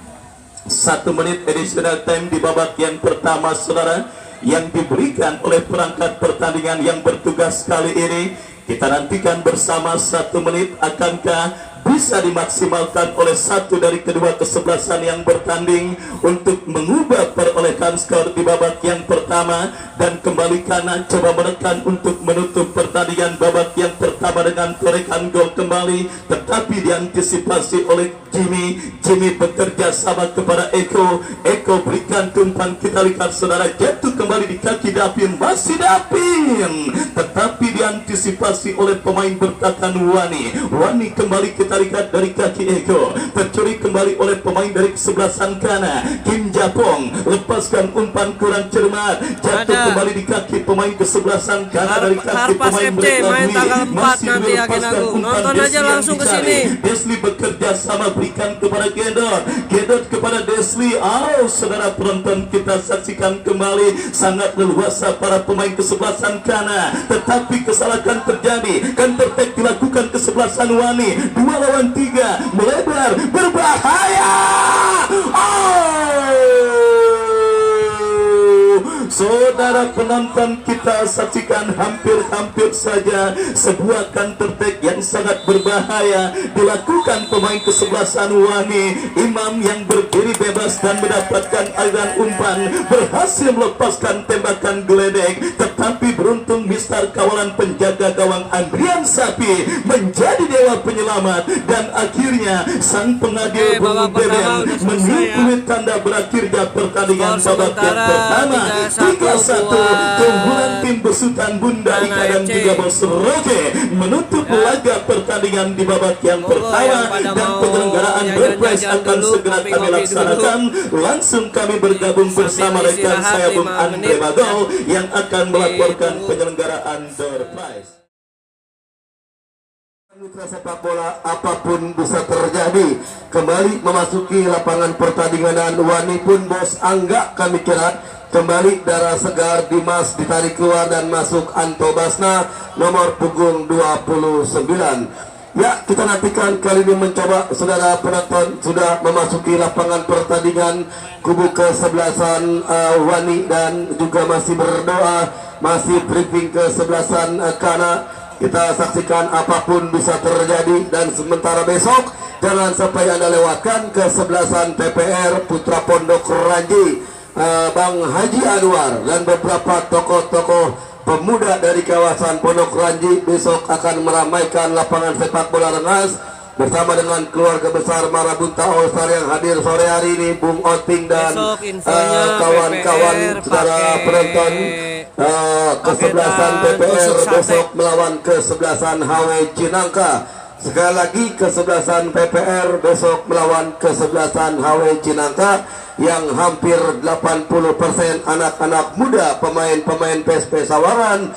1 menit additional time di babak yang pertama saudara yang diberikan oleh perangkat pertandingan yang bertugas kali ini. Kita nantikan bersama 1 menit, akankah bisa dimaksimalkan oleh satu dari kedua kesebelasan yang bertanding untuk mengubah perolehan skor di babak yang pertama, dan kembali kanan coba menekan untuk menutup pertandingan babak yang pertama dengan torekan gol kembali, tetapi diantisipasi oleh Jimmy bekerja sama kepada Eko berikan umpan, kita lihat saudara, jatuh kembali di kaki Davin, masih Davin, tetapi diantisipasi oleh pemain bertahan Wani kembali kita lihat dari kaki Eko, tercuri kembali oleh pemain dari kesebelasan kanan Kim Japong, lepaskan umpan kurang cermat, jatuh kembali di kaki pemain kesebelasan kanan dari kaki Harpas pemain FC main tanggal 4 nanti ya Kinagung, nonton aja langsung ke sini. Desli bekerja sama, berikan kepada Gedot kepada Desli. Saudara penonton, kita saksikan kembali sangat leluasa para pemain kesebelasan kanan, tetapi kesalahan terjadi, counter attack dilakukan kesebelasan Wani, 2 lawan 3 melebar, berbahaya. Saudara penonton, kita saksikan hampir saja sebuah counter attack yang sangat berbahaya dilakukan pemain kesebelasan Wani. Imam yang berdiri bebas dan mendapatkan aliran umpan berhasil melepaskan tembakan geledek, tetapi beruntung Mister kawalan penjaga gawang Andrian Sapi menjadi dewa penyelamat, dan akhirnya sang pengadil Bung Beben menyukui tanda berakhirnya pertandingan babak yang pertama 3-1. Keunggulan tim besutan Bunda Ika dan juga Bos Roke menutup laga pertandingan di babak yang pertama, dan penyelenggaraan berprize akan segera kami laksanakan. Langsung kami bergabung bersama rekan saya Bung Andre Bagau yang akan melaporkan penyelenggaraan berprize. Mitra sepak bola, apapun bisa terjadi. Kembali memasuki lapangan pertandingan, dan Wani pun Bos Angga kami kira kembali darah segar. Dimas ditarik keluar dan masuk Anto Basna nomor punggung 29. Ya, kita nantikan kali ini mencoba, saudara penonton sudah memasuki lapangan pertandingan kubu kesebelasan Wani, dan juga masih berdoa, masih briefing kesebelasan Kana. Kita saksikan apapun bisa terjadi, dan sementara besok jangan sampai Anda lewatkan kesebelasan TPR Putra Pondok Ranji, Bang Haji Anwar dan beberapa tokoh-tokoh pemuda dari kawasan Pondok Ranji besok akan meramaikan lapangan sepak bola Rengas bersama dengan keluarga besar Marabunta All Star yang hadir sore hari ini, Bung Oting dan kawan-kawan. Saudara penonton, kesebelasan TPR besok melawan kesebelasan HW Cinangka. Sekali lagi, kesebelasan PPR besok melawan kesebelasan HW Cinangka yang hampir 80% anak-anak muda, pemain-pemain PSP Sawaran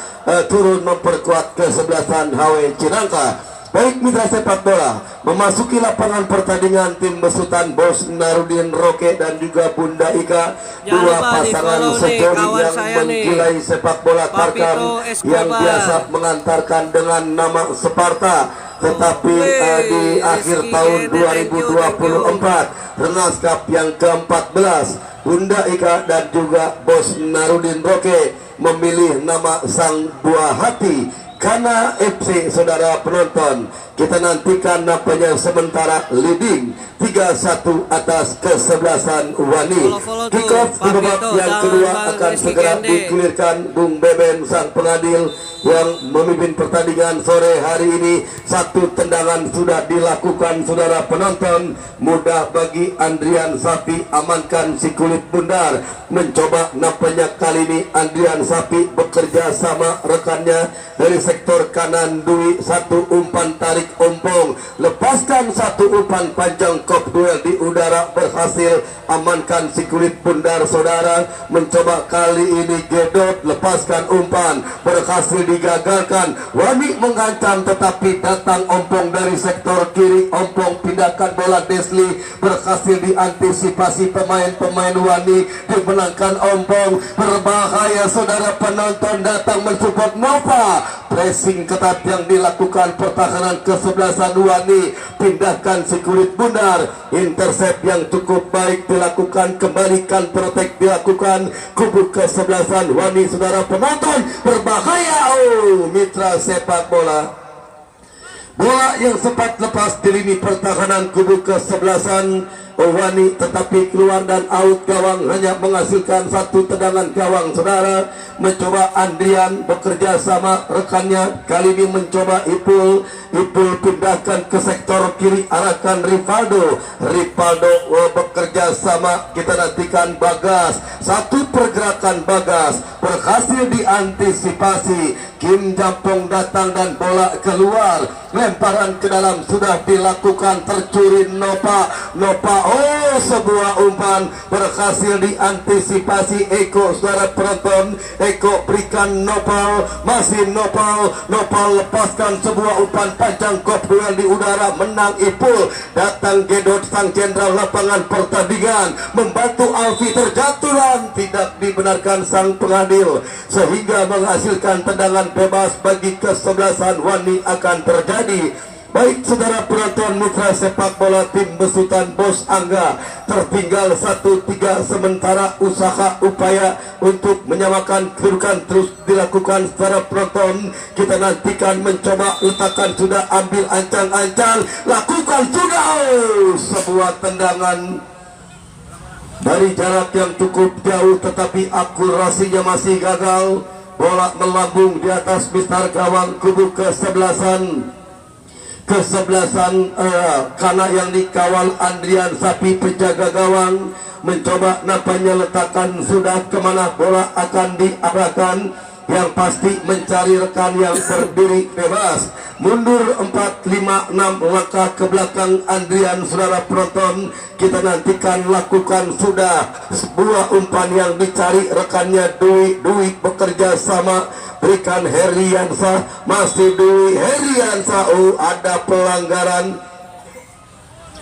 turun memperkuat kesebelasan HW Cinangka. Baik mitra sepak bola, memasuki lapangan pertandingan tim besutan Bos Narudin Roke dan juga Bunda Ika, dua pasangan sejoli yang menggilai sepak bola Tarkam yang biasa mengantarkan dengan nama Sparta. Tetapi di akhir tahun 2024 Rengas Cup yang ke-14, Bunda Ika dan juga Bos Narudin Roke memilih nama sang buah hati Kana FC. Saudara penonton, kita nantikan nampaknya sementara leading 3-1 atas kesebelasan Wani. Kick off di babak yang kedua akan segera dikulirkan Bung Beben sang pengadil yang memimpin pertandingan sore hari ini. Satu tendangan sudah dilakukan, saudara penonton. Mudah bagi Andrian Sapi, amankan si kulit bundar. Mencoba nampaknya kali ini Andrian Sapi bekerja sama rekannya dari sektor kanan Dwi. Satu umpan tarik ompong, lepaskan satu umpan panjang, kop duel di udara berhasil, amankan si kulit bundar. Saudara mencoba kali ini Gedot, lepaskan umpan, berhasil digagalkan. Wani mengancam tetapi datang ompong dari sektor kiri, ompong pindahkan bola. Desli berhasil diantisipasi pemain-pemain Wani, dimenangkan ompong. Berbahaya, saudara penonton datang mensupport Nova. Pressing ketat yang dilakukan pertahanan kesebelasan Wani, pindahkan si kulit bundar. Intercept yang cukup baik dilakukan, kembalikan protek dilakukan kubu kesebelasan Wani. Saudara penonton, berbahaya mitra sepak bola. Bola yang sempat lepas di lini pertahanan kubu kesebelasan Wani, tetapi keluar dan out gawang, hanya menghasilkan satu tendangan gawang. Saudara, mencoba Andrian bekerja sama rekannya, kali ini mencoba Ipul pindahkan ke sektor kiri, arahkan Rivaldo bekerja sama. Kita nantikan Bagas, satu pergerakan Bagas berhasil diantisipasi. Kim Jampong datang dan bola keluar, lemparan ke dalam sudah dilakukan, tercuri Nopa, oh sebuah umpan berhasil diantisipasi Eko. Saudara penonton, Eko berikan Nopal, masih Nopal lepaskan sebuah umpan panjang, kop duel di udara, menang Ipul. Datang Gedot, sang jenderal lapangan pertandingan, membantu Alfi, terjatuh dan tidak dibenarkan sang pengadil, sehingga menghasilkan tendangan bebas bagi kesebelasan Wani akan terjadi. Baik saudara penonton, mitra sepak bola tim besutan Bos Angga tertinggal 1-3, sementara usaha upaya untuk menyamakan kedudukan terus dilakukan. Saudara penonton, kita nantikan mencoba letakkan, sudah ambil ancang-ancang, lakukan sudah, sebuah tendangan dari jarak yang cukup jauh, tetapi akurasinya masih gagal. Bola melambung di atas mistar gawang kubu kesebelasan karena yang dikawal Andrian Sapi, penjaga gawang, mencoba nampaknya letakkan sudah kemana bola akan diarahkan. Yang pasti mencari rekan yang berdiri bebas, mundur 4-5-6 langkah ke belakang Andrian. Saudara penonton, kita nantikan lakukan sudah sebuah umpan yang dicari rekannya Dwi bekerja sama, berikan Heriansa, masih Dwi, Heriansa, ada pelanggaran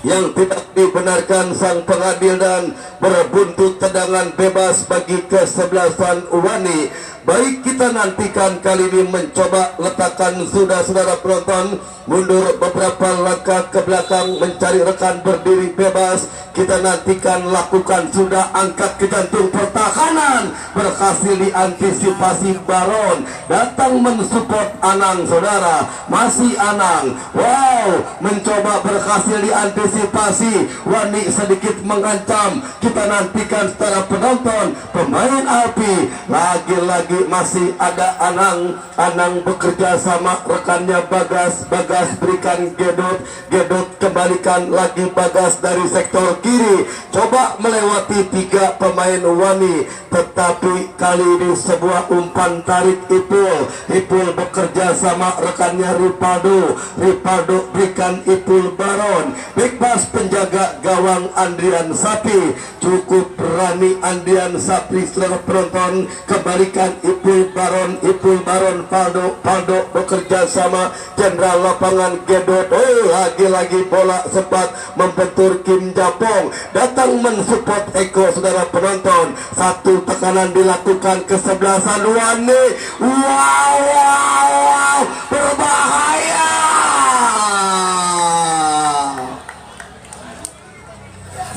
yang tidak dibenarkan sang pengadil dan berbuntut tendangan bebas bagi kesebelasan Wani. Baik, kita nantikan kali ini mencoba letakkan sudah saudara penonton, mundur beberapa langkah ke belakang mencari rekan berdiri bebas. Kita nantikan lakukan sudah, angkat ke jantung pertahanan, berhasil diantisipasi Baron, datang mensupport Anang. Saudara, masih Anang, wow, mencoba berhasil diantisipasi Wani, sedikit mengancam. Kita nantikan secara penonton, pemain Alpi lagi-lagi masih ada Anang bekerja sama rekannya Bagas berikan Gedot kembalikan lagi Bagas dari sektor kiri, coba melewati 3 pemain Wani, tetapi kali ini sebuah umpan tarik Ipul bekerja sama rekannya Rivaldo berikan Ipul Baron, bebas penjaga gawang Andrian Sapi, cukup berani Andrian Sapi. Seluruh penonton, kembalikan Ipul Baron, Valdo bekerja sama jenderal lapangan Gedot. Lagi-lagi bola sempat membentur Kim Japong, datang mensupport Eko. Saudara penonton, satu tekanan dilakukan kesebelasan Wani, wow, berbahaya.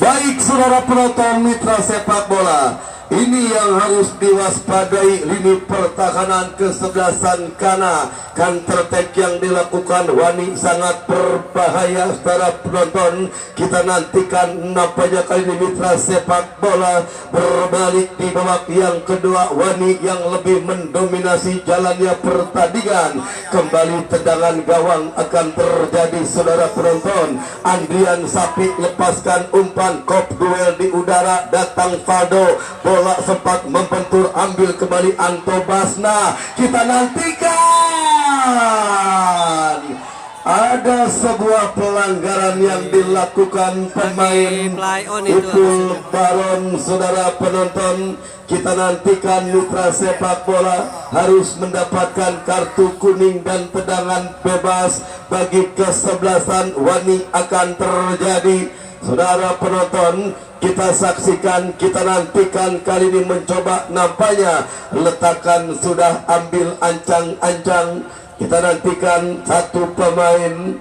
Baik saudara penonton, mitra sepak bola, ini yang harus diwaspadai lini pertahanan kesebelasan Kana. Counter attack yang dilakukan Wani sangat berbahaya. Saudara penonton, kita nantikan nampaknya kali ini mitra sepak bola berbalik di babak yang kedua. Wani yang lebih mendominasi jalannya pertandingan. Kembali tendangan gawang akan terjadi saudara penonton. Andrian Sapi lepaskan umpan, kop duel di udara, datang Valdo, bola sempat membentur, ambil kembali Anto Basna. Kita nantikan ada sebuah pelanggaran yang dilakukan pemain Ipul Baron. Saudara penonton, kita nantikan mitra sepak bola harus mendapatkan kartu kuning dan tendangan bebas bagi kesebelasan Wani akan terjadi. Saudara penonton, kita saksikan, kita nantikan kali ini mencoba nampaknya letakkan sudah ambil ancang-ancang. Kita nantikan satu pemain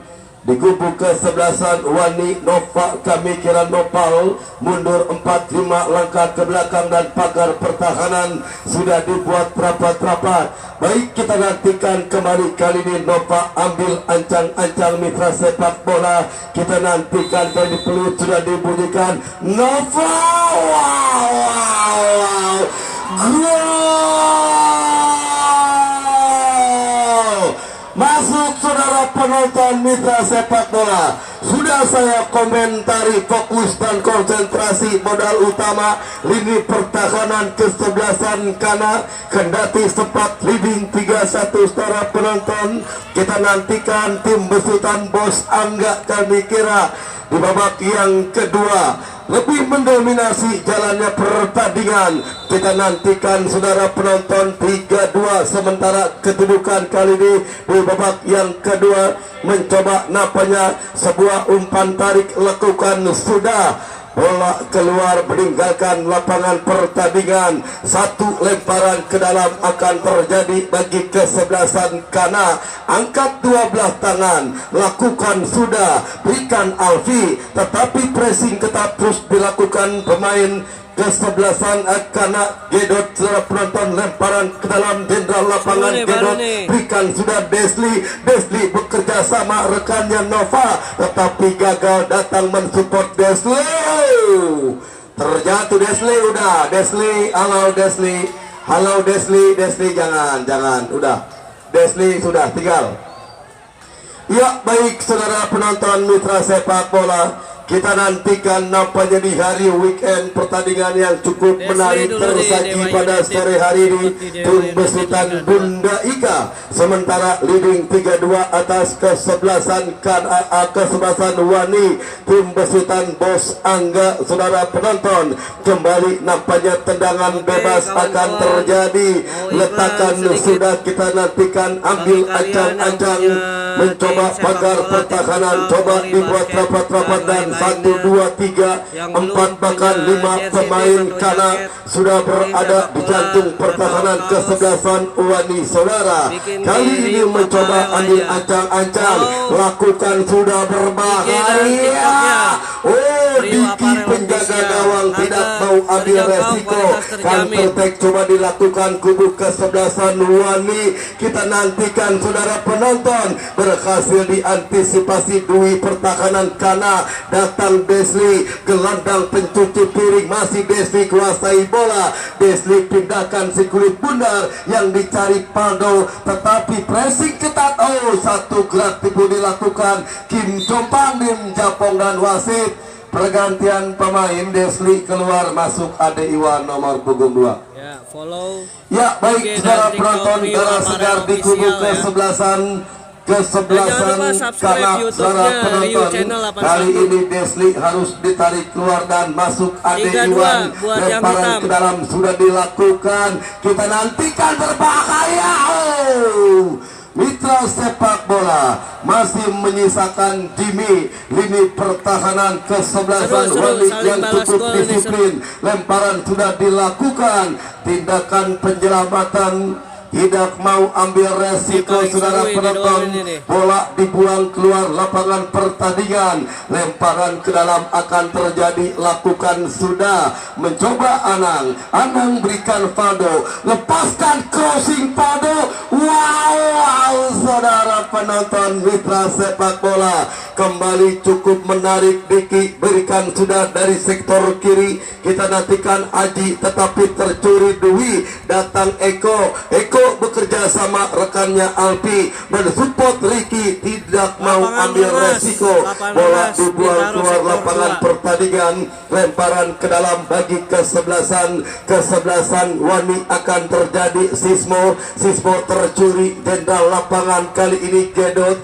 Di kubu kesebelasan Wani Nova kami kira Nopal mundur 4-5 langkah ke belakang dan pagar pertahanan sudah dibuat rapat-rapat. Baik, kita nantikan kembali kali ini Nova ambil ancang-ancang mitra sepak bola. Kita nantikan kali peluit sudah dibunyikan. Nova, wow. Masuk saudara penonton mitra sepak bola. Sudah saya komentari fokus dan konsentrasi modal utama lini pertahanan kesebelasan Kana kendati sempat leading 3-1 saudara penonton. Kita nantikan tim besutan Bos Angga kami kira di babak yang kedua lebih mendominasi jalannya pertandingan. Kita nantikan saudara penonton 3-2 sementara kedudukan kali ini di babak yang kedua mencoba napanya sebuah umpan tarik lakukan sudah. Bola keluar meninggalkan lapangan pertandingan. Satu lemparan ke dalam akan terjadi bagi kesebelasan Kana. Angkat 12 tangan, lakukan sudah, berikan Alfi, tetapi pressing ketat terus dilakukan pemain kesebelasan Kana. Gedot saudara penonton, lemparan ke dalam jenderal lapangan Gedot, berikan sudah Desli bekerja sama rekannya Nova tetapi gagal datang mensupport Desli. Terjatuh Desli, udah Desli, halo Desli, jangan udah Desli sudah tinggal. Ya baik saudara penonton mitra sepak bola, kita nantikan nampaknya di hari weekend pertandingan yang cukup menarik tersaji pada sore hari ini. Tim besutan Bunda Ika sementara leading 3-2 atas kesebelasan kesebelasan Wani. Tim besutan Bos Angga saudara penonton, kembali nampaknya tendangan bebas akan terjadi. Letakan sudah kita nantikan, ambil ancang-ancang mencoba pagar pertahanan, coba dibuat rapat-rapat dan 1, 2, 3, 4 bahkan 5 pemain Kana sudah berada di jantung pertahanan kesebelasan Wani saudara. Kali ini mencoba ambil ancang-ancang, lakukan sudah berbahaya. Oh, Diki penjaga gawang tidak mau ambil resiko. Counter attack coba dilakukan kubu kesebelasan Wani. Kita nantikan saudara penonton, berhasil diantisipasi Dwi pertahanan Kana. Datang Desli, gelandang pencuci piring, masih Desli kuasai bola. Desli pindahkan si kulit bundar yang dicari Paldo, tetapi pressing ketat. Oh, satu gerak tipu dilakukan Kim Jompang, Dim Japong dan wasit. Pergantian pemain, Desli keluar, masuk Ade Iwan nomor punggung 2. Ya, follow. Ya baik saudara penonton, darah segar di kubu kesebelasan karena saudara penonton kali ini Desli harus ditarik keluar dan masuk Ade Iwan. Lemparan ke dalam sudah dilakukan, kita nantikan berbahaya. Mitra sepak bola masih menyisakan Jimmy, lini pertahanan kesebelasan Wali yang cukup disiplin. Lemparan sudah dilakukan, tindakan penyelamatan tidak mau ambil resiko saudara penonton. Bola dibuang keluar lapangan pertandingan, lemparan ke dalam akan terjadi, lakukan sudah, mencoba Anang berikan Faldo, lepaskan crossing Faldo. Wow, saudara penonton mitra sepak bola, kembali cukup menarik. Diki berikan sudah dari sektor kiri, kita nantikan Aji tetapi tercuri Dwi. Datang Eko bekerja sama rekannya Alpi, mensupport Ricky, tidak mau ambil resiko. Bola dibuang keluar lapangan pertandingan, lemparan ke dalam bagi kesebelasan Wani akan terjadi. Sismo tercuri jenderal lapangan, kali ini Gedot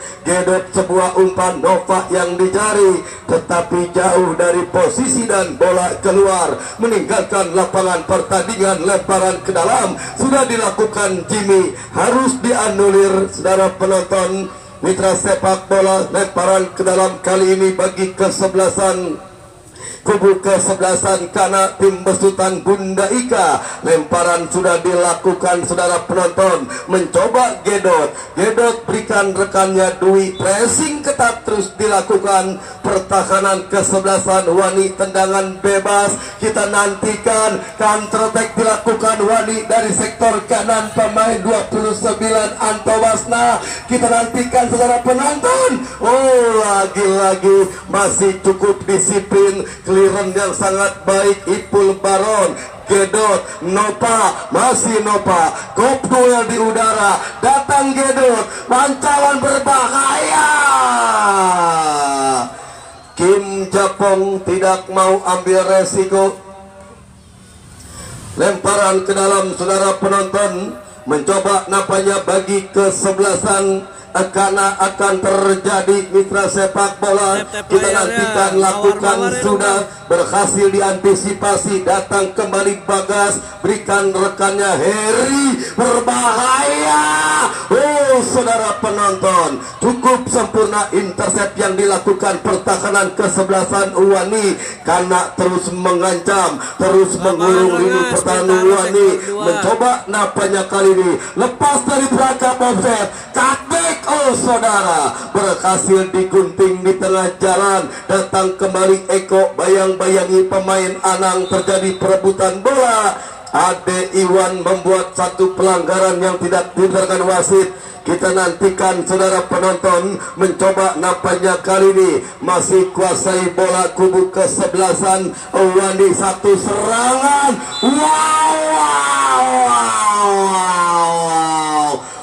sebuah umpan Nova yang dicari tetapi jauh dari posisi dan bola keluar meninggalkan lapangan pertandingan. Lemparan ke dalam sudah dilakukan Jimmy, harus dianulir saudara penonton mitra sepak bola. Lemparan ke dalam kali ini bagi kesebelasan kubu kesebelasan karena tim besutan Bunda Ika. Lemparan sudah dilakukan saudara penonton, mencoba Gedot berikan rekannya Dwi, pressing ketat terus dilakukan, pertahanan kesebelasan Wani, tendangan bebas kita nantikan, counter attack dilakukan Wani dari sektor kanan pemain 29 Antobasna, kita nantikan saudara penonton. Oh, lagi-lagi masih cukup disiplin, clearance yang sangat baik Ipul Baron. Gedot, Nova, masih Nova, kop duel di udara, datang Gedot, pancalan berbahaya. Kim Japong tidak mau ambil resiko, lemparan ke dalam saudara penonton, mencoba nampaknya bagi kesebelasan karena akan terjadi mitra sepak bola. Kita nantikan lakukan sudah berhasil diantisipasi, datang kembali Bagas, berikan rekannya Heri, berbahaya. Oh saudara penonton, cukup sempurna intercept yang dilakukan pertahanan kesebelasan Uwani, karena terus mengancam, terus mengulung lini pertahanan Uwani, mencoba nampaknya kali ini lepas dari perangkap offset, cutback. Oh saudara, berhasil digunting di tengah jalan, datang kembali Eko, bayang-bayangi pemain Anang, terjadi perebutan bola. Ade Iwan membuat satu pelanggaran yang tidak dibenarkan wasit. Kita nantikan saudara penonton, mencoba nampaknya kali ini masih kuasai bola kubu kesebelasan Wandi, satu serangan.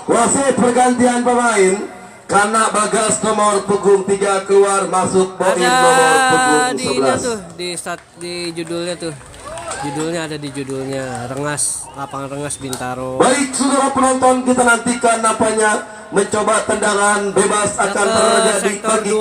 Wasit pergantian pemain karena Bagas nomor punggung 3 keluar, masuk Boim nomor punggung 11. Di judulnya tuh. Judulnya ada di judulnya, Rengas, lapangan Rengas Bintaro. Baik saudara penonton, kita nantikan nampaknya mencoba tendangan bebas akan terjadi bagi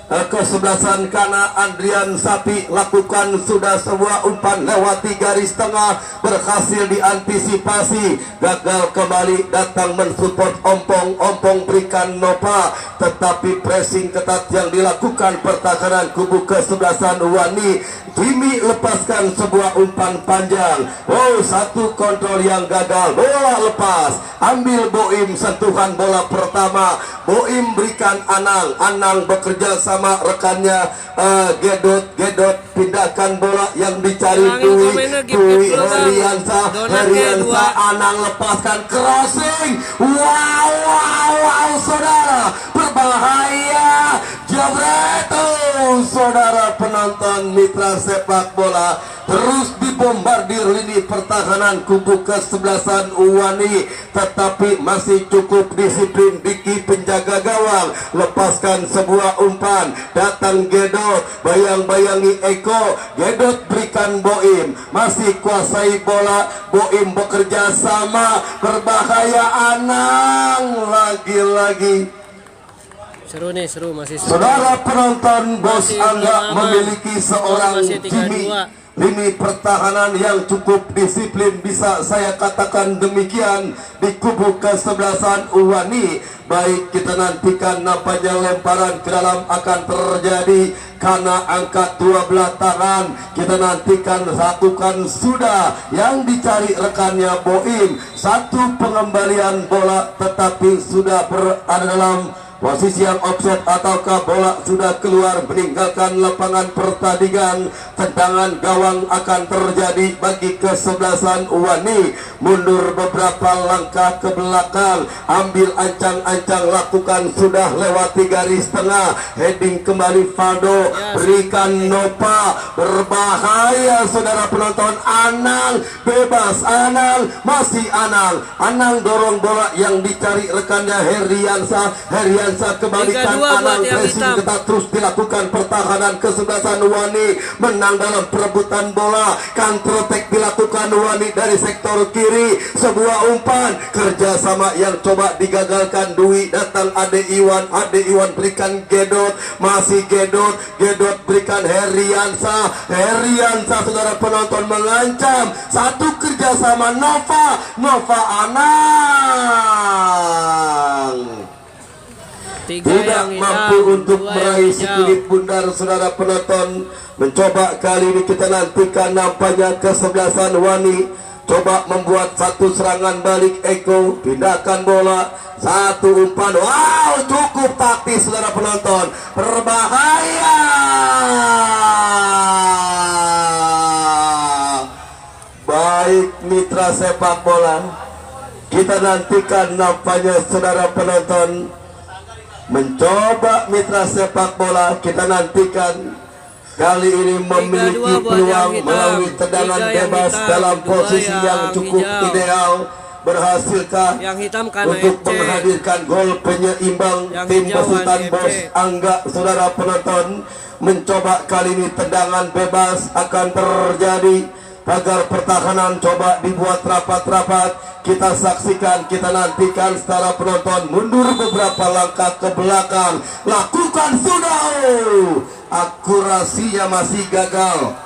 kesebelasan karena Andrian Sapi lakukan sudah sebuah umpan lewati garis tengah, berhasil diantisipasi, gagal kembali, datang mensupport Ompong berikan Nova, tetapi pressing ketat yang dilakukan pertahanan kubu kesebelasan Wani. Jimmy lepaskan sebuah umpan panjang. Oh, satu kontrol yang gagal, bola lepas, ambil Boim, sentuhan bola pertama, Boim berikan Anang bekerja sama rekannya Gedot pindahkan bola yang dicari Dwi Heriansa, Anang lepaskan crossing. Wow saudara, berbahaya, jabreto saudara penonton mitra sepak bola, terus dibombardir lini pertahanan kubu kesebelasan Uwani, tetapi masih cukup disiplin Diki penjaga gawang, lepaskan sebuah umpan, datang Gedot, bayang-bayangi Eko, Gedot berikan Boim, masih kuasai bola, Boim bekerja sama, berbahaya Anang, lagi-lagi. Seru masih seru. Saudara penonton, Bos Angga memiliki seorang Jimmy, lini pertahanan yang cukup disiplin, bisa saya katakan demikian di kubu kesebelasan Uwani. Baik, kita nantikan nampaknya lemparan ke dalam akan terjadi karena angkat dua belah tangan. Kita nantikan lakukan sudah yang dicari rekannya Boim, satu pengembalian bola tetapi sudah berada dalam posisi yang offset ataukah bola sudah keluar meninggalkan lapangan pertandingan. Tendangan gawang akan terjadi bagi kesebelasan Uwani, mundur beberapa langkah ke belakang, ambil ancang-ancang, lakukan sudah lewati garis tengah, heading kembali Faldo, berikan Nova, berbahaya saudara penonton. Anang bebas, masih Anang dorong bola yang dicari rekannya Heriansa kembalikan Anang, pressing ketat terus dilakukan pertahanan kesebelasan Wani, menang dalam perebutan bola, counter attack dilakukan Wani dari sektor kiri, sebuah umpan kerjasama yang coba digagalkan Dwi, datang Ade Iwan berikan Gedot, masih Gedot berikan Heriansa saudara penonton mengancam, satu kerjasama Nova Anang. Tiga tidak yang hitam, mampu untuk dua yang meraih hijau. sekulit bundar. Saudara penonton, mencoba kali ini kita nantikan nampaknya kesebelasan Wani coba membuat satu serangan balik. Eko pindahkan bola, satu umpan, wow, cukup taktis saudara penonton, berbahaya. Baik mitra sepak bola, kita nantikan nampaknya saudara penonton, mencoba mitra sepak bola, kita nantikan kali ini memiliki 3-2 buat yang peluang hitam. melalui tendangan 3 yang bebas hitam, dalam 2 posisi yang yang cukup hijau. ideal. Berhasilkah Yang hitam Kana untuk FC. menghadirkan gol penyeimbang? Yang Tim hijau besutan Wani Bos FC. Angga saudara penonton mencoba kali ini tendangan bebas akan terjadi. Pagar pertahanan coba dibuat rapat-rapat. Kita saksikan, kita nantikan secara penonton, mundur beberapa langkah ke belakang, lakukan sudah, akurasinya masih gagal.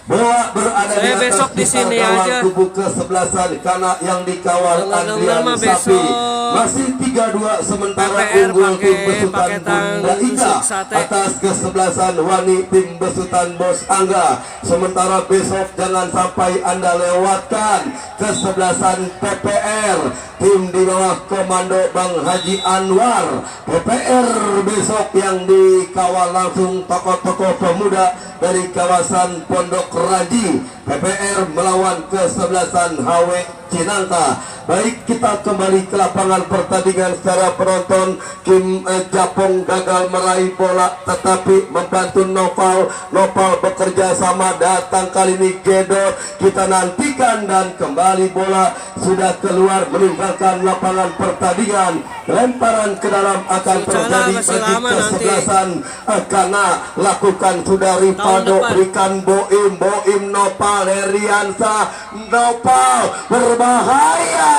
Bola berada Saya di atas besok di pusar sini gawang aja. kubu kesebelasan karena yang dikawal Dengar-dengar Andrian mah Sapi. besok Masih 3-2 sementara PPR unggul tim pakai besutan paketan Bunda Ika tusuk sate. atas kesebelasan Wani tim besutan Bos Angga. Sementara besok jangan sampai Anda lewatkan kesebelasan PPR tim di bawah komando Bang Haji Anwar. PPR besok yang dikawal langsung tokoh-tokoh pemuda dari kawasan Pondok Raji. PPR melawan kesebelasan HW Cinangka. Baik, kita kembali ke lapangan pertandingan secara penonton. Kim Japong gagal meraih bola tetapi membantu Noval. Noval bekerja sama, datang kali ini Gedor. Kita nantikan dan kembali bola sudah keluar meninggalkan lapangan pertandingan. Lemparan ke dalam akan terjadi masih bagi lama nanti. kesebelasan karena lakukan sudah Ripado, depan. berikan Boim Nopal, Heriansa, Nopal berbahaya.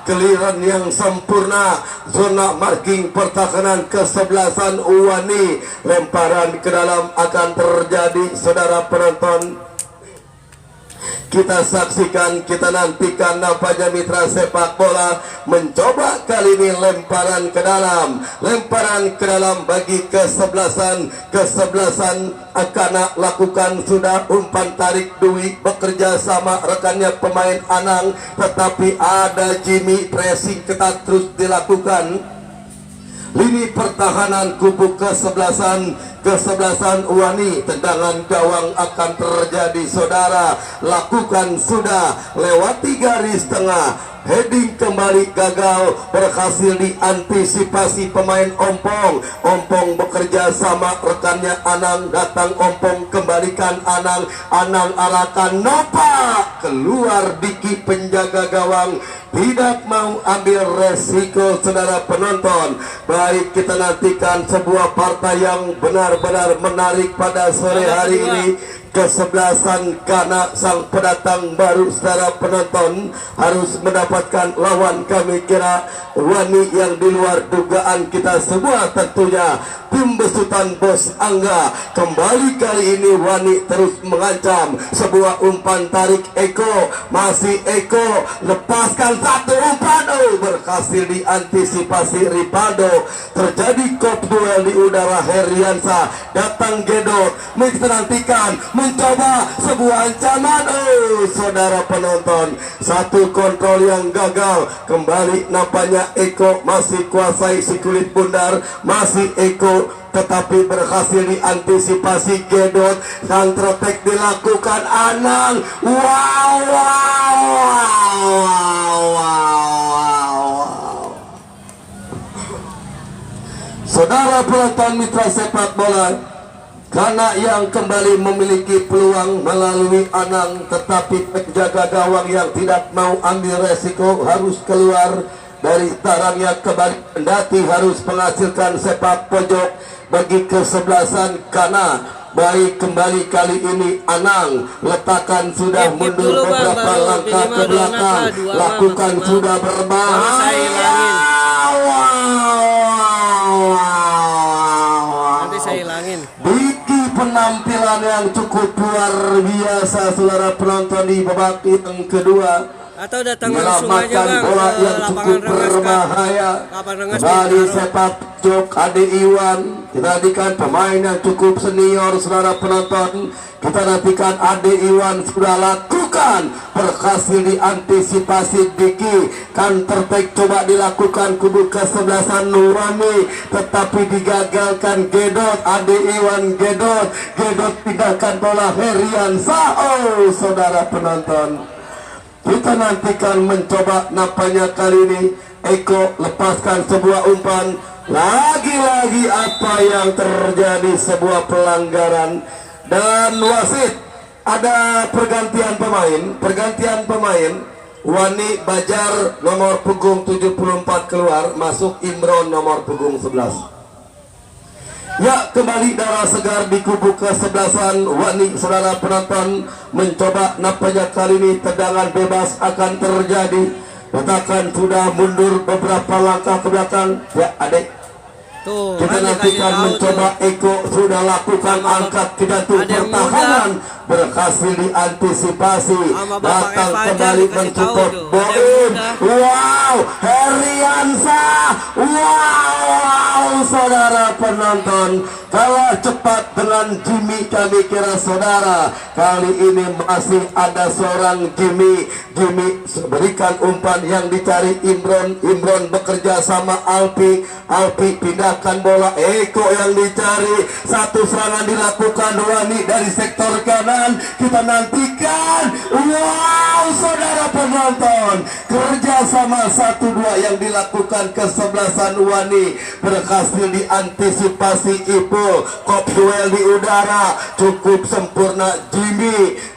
Keliran yang sempurna, zona marking pertahanan kesebelasan Uwani. Lemparan ke dalam akan terjadi saudara penonton. Kita saksikan, kita nantikan nampaknya mitra sepak bola mencoba kali ini lemparan ke dalam bagi kesebelasan akan lakukan sudah umpan tarik Dwi bekerja sama rekannya pemain Anang, tetapi ada Jimmy, pressing ketat terus dilakukan. Lini pertahanan kubu kesebelasan Uwani, tendangan gawang akan terjadi saudara, lakukan sudah lewati garis tengah, heading kembali gagal, berhasil diantisipasi pemain Ompong bekerja sama rekannya Anang, datang Ompong kembalikan Anang arahkan Nopa, keluar Diki penjaga gawang tidak mau ambil resiko saudara penonton. Baik, kita nantikan sebuah partai yang benar-benar menarik pada sore hari ini. Kesebelasan karena sang pendatang baru saudara penonton harus mendapatkan lawan, kami kira Wani yang di luar dugaan kita semua tentunya. Tim besutan Bos Angga kembali kali ini Wani terus mengancam, sebuah umpan tarik Eko, masih Eko lepaskan satu umpan, berhasil diantisipasi Ripado. Terjadi kop duel di udara, Heriansa datang Gedot, kita nantikan mencoba sebuah ancaman, saudara penonton, satu kontrol yang gagal. Kembali nampaknya Eko masih kuasai si kulit bundar, masih Eko tetapi berhasil diantisipasi Gedot. Counter-attack dilakukan Anang, saudara penonton mitra sepak bola, karena yang kembali memiliki peluang melalui Anang, tetapi penjaga gawang yang tidak mau ambil resiko harus keluar dari tarangnya kembali, kendati harus menghasilkan sepak pojok bagi kesebelasan Kana. Baik, kembali kali ini Anang letakkan sudah Skip mundur dulu, Bang, beberapa baru langkah minimal ke 2 belakang, langkah, 2 lakukan maksimal. sudah Sama saya berbahaya. Nanti saya hilangin. Diki penampilan yang cukup luar biasa saudara penonton di babak yang kedua. Atau datang langsung aja menyelamatkan Bang bola ke yang lapangan cukup Rengas Cup. berbahaya. Lapangan Rengas Kembali Bintaro. sepak jok Ade Iwan. Kita nantikan pemain yang cukup senior, saudara penonton. Kita nantikan Ade Iwan sudah lakukan, berhasil diantisipasi Diki. Counter attack coba dilakukan kubu kesebelasan Nurani, tetapi digagalkan Gedot. Ade Iwan Gedot pindahkan bola Herian Sao, saudara penonton. Kita nantikan mencoba nampaknya kali ini Eko lepaskan sebuah umpan. Lagi-lagi apa yang terjadi, sebuah pelanggaran. Dan wasit, ada pergantian pemain. Wani Bajar nomor punggung 74 keluar, masuk Imron nomor punggung 11. Ya, kembali darah segar di kubu kesebelasan Wani, saudara penonton. Mencoba nampaknya kali ini tendangan bebas akan terjadi. Letakkan sudah mundur beberapa langkah ke belakang. Ya, Adek. Tuh, Kita kan nantikan dikasih tahu mencoba tuh. Eko sudah lakukan angkat pidato ada yang pertahanan, berhasil diantisipasi. Sama Bapak Datang Eva aja kembali dikasih mensupport tahu tuh. Ada yang Boim. muda. Wow, Heriansa. Wow, saudara penonton. Kalah cepat dengan Jimmy, kami kira saudara. Kali ini masih ada seorang Jimmy berikan umpan yang dicari Imron bekerja sama Alpi pindahkan bola. Eko yang dicari, satu serangan dilakukan Wani dari sektor kanan. Kita nantikan, wow, saudara penonton, kerja sama 1-2 yang dilakukan kesebelasan Wani, berhasil diantisipasi Ipo. Kop duel di udara cukup sempurna Jimmy.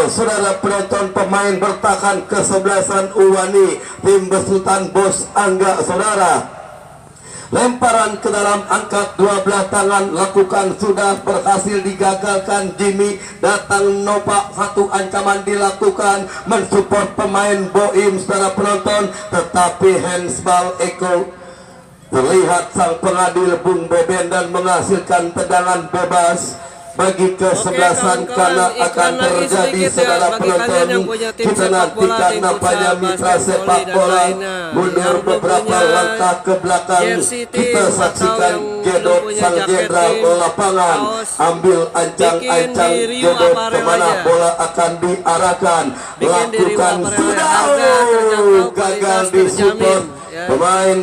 Saudara penonton, pemain bertahan kesebelasan Uwani, tim besutan Bos Angga, saudara. Lemparan ke dalam, angkat 12 tangan, lakukan, sudah berhasil digagalkan Jimmy. Datang Nova, satu ancaman dilakukan, mensupport pemain Boim, saudara penonton, tetapi handsball Eko. Terlihat sang pengadil Bung Beben dan menghasilkan tendangan bebas bagi kesebelasan karena akan terjadi, saudara penonton. Kita nantikan nampaknya mitra sepak bola mundur beberapa langkah ke belakang. Kita saksikan Gedot sang jenderal lapangan ambil ancang-ancang Gedot kemana bola akan diarahkan, lakukan sudah, gagal disupport pemain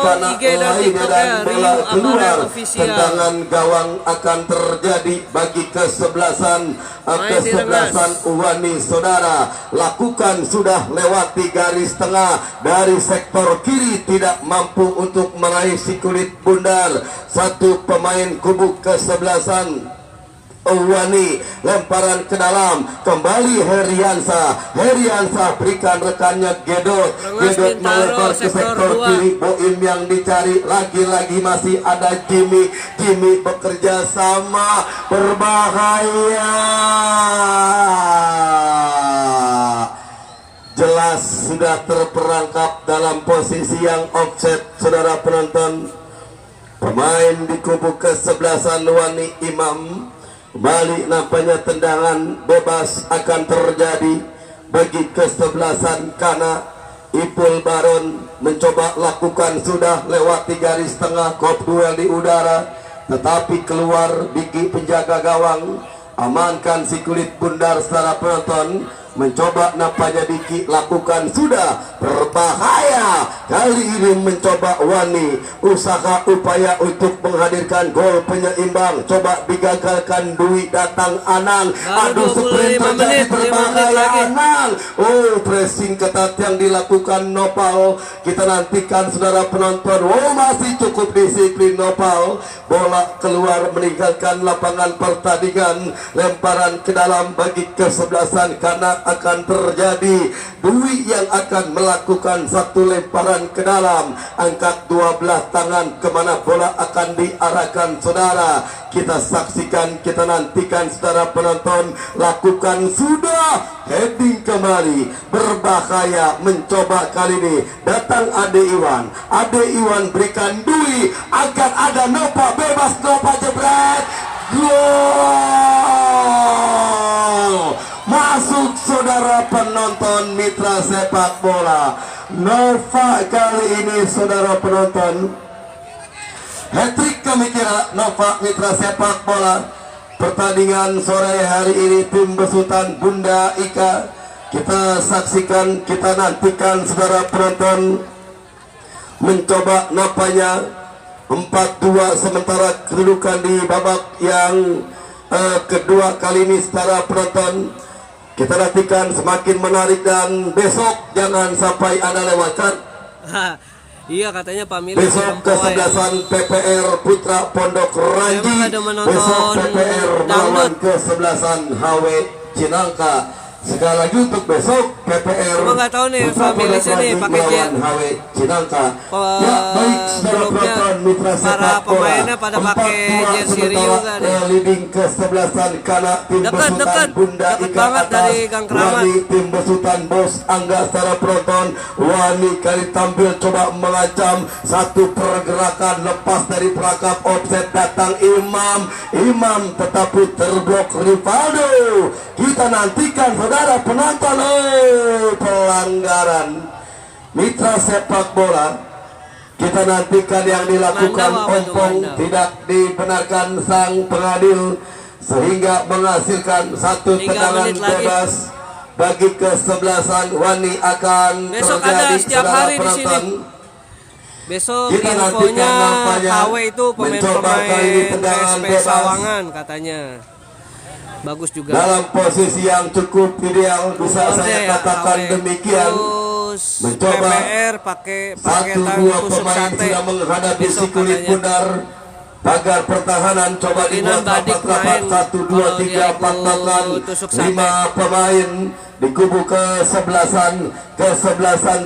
karena lain dan bola keluar. Tendangan gawang akan terjadi bagi kesebelasan Uwani, saudara. Lakukan, sudah lewati garis tengah dari sektor kiri, tidak mampu untuk meraih si kulit bundar. Satu pemain kubu kesebelasan Uwani, lemparan ke dalam, kembali Heriansa berikan rekannya Gedot melebar ke sektor kiri. Boim yang dicari, lagi-lagi masih ada Jimmy bekerja sama, berbahaya. Jelas sudah terperangkap dalam posisi yang offset, saudara penonton. Pemain di kubu kesebelasan Wani Imam. Kembali nampaknya tendangan bebas akan terjadi bagi kesebelasan karena Ipul Baron mencoba lakukan, sudah lewati garis tengah, kop duel di udara, tetapi keluar Diki penjaga gawang, amankan si kulit bundar, saudara penonton. Mencoba nampaknya Diki lakukan, sudah berbahaya. Kali ini mencoba Wani, usaha upaya untuk menghadirkan gol penyeimbang, coba digagalkan. Dwi, datang Anang, adu sprint terjadi, berbahaya Anang. Pressing ketat yang dilakukan Nopal. Kita nantikan, saudara penonton. Masih cukup disiplin Nopal. Bola keluar meninggalkan lapangan pertandingan. Lemparan ke dalam bagi kesebelasan karena akan terjadi Dwi yang akan melakukan satu lemparan ke dalam, angkat 12 tangan, kemana bola akan diarahkan, saudara. Kita saksikan, kita nantikan, saudara penonton. Lakukan, sudah heading kembali, berbahaya. Mencoba kali ini, datang Ade Iwan berikan Dwi agar ada Nova, bebas Nova, jebret, gol. masuk saudara penonton mitra sepak bola. Nova kali ini saudara penonton, hat-trick kami kira Nova mitra sepak bola. Pertandingan sore hari ini tim besutan Bunda Ika kita saksikan, kita nantikan saudara penonton mencoba napanya 4-2 sementara kedudukan di babak yang kedua kali ini saudara penonton. Kita nantikan semakin menarik dan besok jangan sampai Anda lewatkan. Iya katanya pamili Besok kesebelasan PPR Putra Pondok Ranji. Besok PPR melawan kesebelasan HW Cinangka. Sekali lagi untuk besok PPR Cuma nggak tahu nih Putra family Pondok sini Ranji pakai melawan HW Cinangka. Ya baik saudara penonton mitra para sepak bola. pemainnya pada pakai 4-2 jersey Rio sementara kan ya. leading kesebelasan karena tim Dekat, besutan Bunda deket Ika banget atas dari Gang Keramat. Wani tim besutan Bos Angga secara penonton. Wani kali tampil coba mengancam satu pergerakan lepas dari perangkap offset datang Imam tetapi terblok Rivaldo. Kita nantikan saudara penonton pelanggaran mitra sepak bola. Kita nantikan yang dilakukan ompong tidak dibenarkan sang pengadil sehingga menghasilkan satu 3 tendangan menit lagi. bebas bagi kesebelasan. Wani akan Besok terjadi ada setiap saudara hari di sini. penonton. Besok Kita infonya nantikan nampaknya HW itu mencoba kali ini pemain-pemain tendangan PSP bebas. Sawangan katanya. Bagus juga. Dalam posisi yang cukup ideal bisa Umurnya saya ya, katakan HW. demikian. Terus Mencoba PPR pakai Satu tang dua tusuk pemain sate. sudah menghadapi si Besok kulit katanya. bundar. Pagar pertahanan coba Kemungkinan dibuat Badik rapat-rapat. main. 1, 2, Kalau 3, dia 4 tangan. ikut tusuk sate. 5 pemain di kubu kesebelasan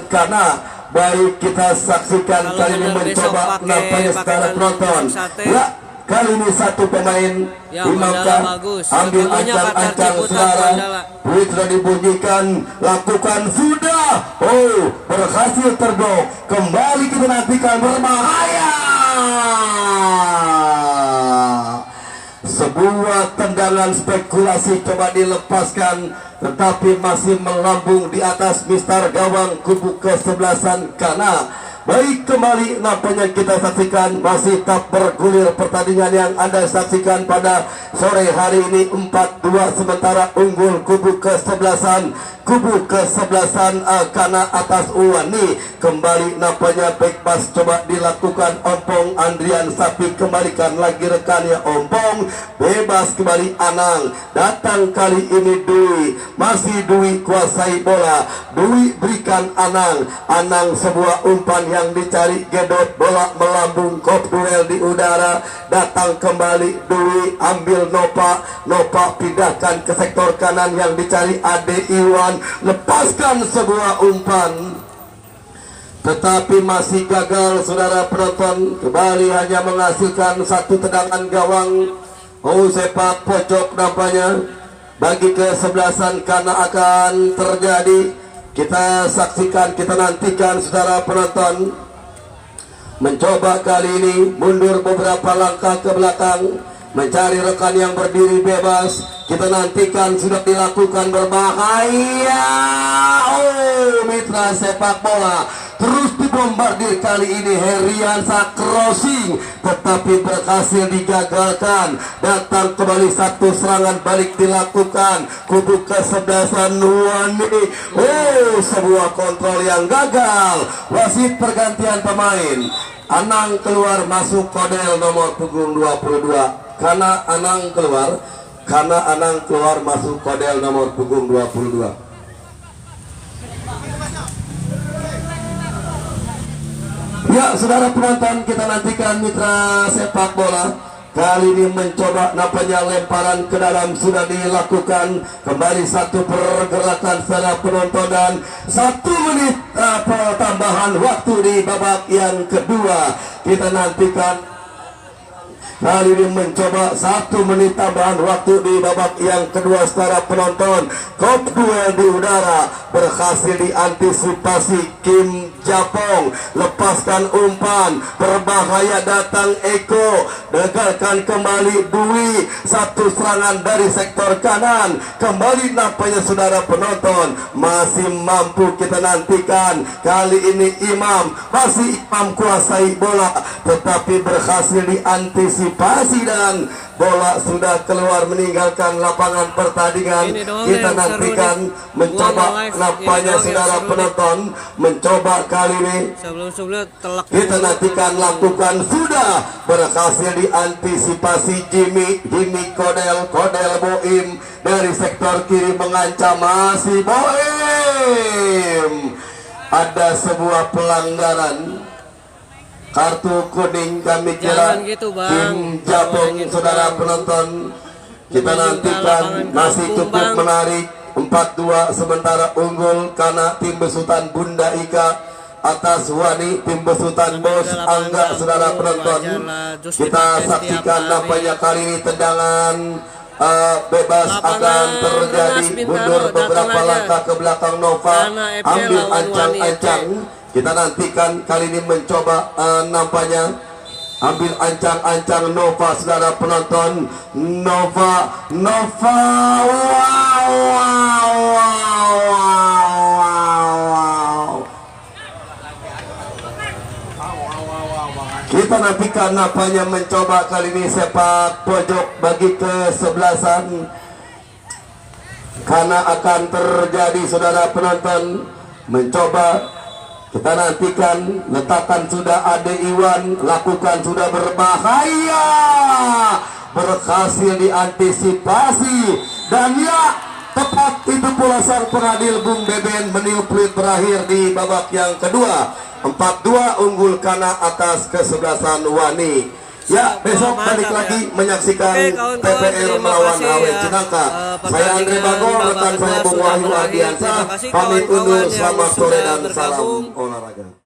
kana. Baik kita saksikan Kalau kali ini benar besok mencoba nampaknya pakai secara tang penonton. tusuk sate. Ya, kali ini satu pemain Ya, Imam Mandala Khan bagus. ambil Ketemunya Qatar ancang-ancang Ciputat, sekarang. Mandala. Duit sudah dibunyikan, lakukan sudah. Oh, berhasil terblok. Kembali kita nantikan berbahaya. Sebuah tendangan spekulasi coba dilepaskan, tetapi masih melambung di atas mistar gawang kubu kesebelasan kana. Baik, kembali nampaknya kita saksikan masih tak bergulir pertandingan yang Anda saksikan pada sore hari ini 4-2 sementara unggul kubu kesebelasan kana atas Uwani. Kembali nampaknya back pass coba dilakukan ompong Andrian Sapi, kembalikan lagi rekannya ompong bebas kembali Anang datang kali ini Dwi, masih Dwi kuasai bola, Dwi berikan Anang sebuah umpan yang dicari gedot, bola melambung kop duel di udara, datang kembali Dwi ambil Nova pindahkan ke sektor kanan yang dicari Ade Iwan, lepaskan sebuah umpan tetapi masih gagal saudara penonton. Kembali hanya menghasilkan satu tendangan gawang. Oh, sepak pojok nampaknya bagi kesebelasan karena akan terjadi. Kita saksikan, kita nantikan saudara penonton. Mencoba kali ini mundur beberapa langkah ke belakang, mencari rekan yang berdiri bebas. Kita nantikan sudah dilakukan berbahaya. Oh, mitra sepak bola terus dibombardir kali ini. Heriansa crossing tetapi berhasil digagalkan. Datang kembali satu serangan balik dilakukan kubu kesebelasan Wani. Oh, sebuah kontrol yang gagal. Wasit pergantian pemain. Anang keluar masuk Kodel nomor punggung 22. Karena Anang keluar masuk Kodel nomor punggung 22. Ya, saudara penonton, kita nantikan mitra sepak bola kali ini mencoba nampaknya lemparan ke dalam sudah dilakukan. Kembali satu pergerakan saudara penonton dan 1 menit tambahan waktu di babak yang kedua. Kita nantikan kali ini mencoba 1 menit tambahan waktu di babak yang kedua. Saudara penonton, kop duel di udara berhasil diantisipasi. Kim Japong lepaskan umpan, berbahaya datang Eko, gagalkan kembali Dwi, satu serangan dari sektor kanan, kembali nampaknya saudara penonton masih mampu kita nantikan. Kali ini Imam, masih Imam kuasai bola, tetapi berhasil diantisipasi dan bola sudah keluar meninggalkan lapangan pertandingan. Ini doang Kita yang nantikan seru nih. mencoba Gua live, nampaknya ini doang yang saudara seru nih. penonton mencoba kali ini. Sebelum-sebelumnya telak. Kita nantikan lakukan sudah berhasil diantisipasi. Jimmy Kodel Boim dari sektor kiri mengancam, masih Boim. Ada sebuah pelanggaran kartu kuning kami kira. Jangan gitu, Bang. Kim Japong Jangan gitu, saudara Bang. penonton. Kita Ini nantikan lapangan masih kampung, cukup Bang. menarik. 4-2 sementara unggul karena tim besutan Bunda Ika atas Wani, tim besutan Bos Angga. Saudara penonton, kita saksikan nampaknya kali ini tendangan bebas Lapangan akan terjadi. Rengas Bintaro, Mundur beberapa datang aja. langkah ke belakang Nova, Karena FC ambil lawan ancang-ancang. Kita nantikan kali ini mencoba nampaknya ambil ancang-ancang Nova. Saudara penonton, Nova, wow, wow, wow, wow. Kita nantikan nampaknya mencoba kali ini sepak pojok bagi kesebelasan, karena akan terjadi saudara penonton mencoba. Kita nantikan, letakkan sudah Ade Iwan, lakukan sudah berbahaya, berhasil diantisipasi, dan ya tepat itu pula sang pengadil Bung Beben meniup berakhir di babak yang kedua. 4-2 unggul Kana atas kesebelasan Wani. Ya, besok balik lagi menyaksikan Oke, kawan-kawan, TPR terima melawan kasih Awe ya. Cinangka. Saya Pertandingan Andre Bagong, babak rekan saya kedua Bung sudah Wahyu berakhir. Adiansa, Terima kasih pamit kawan-kawan undur, yang selamat sore sudah dan salam bergabung. olahraga.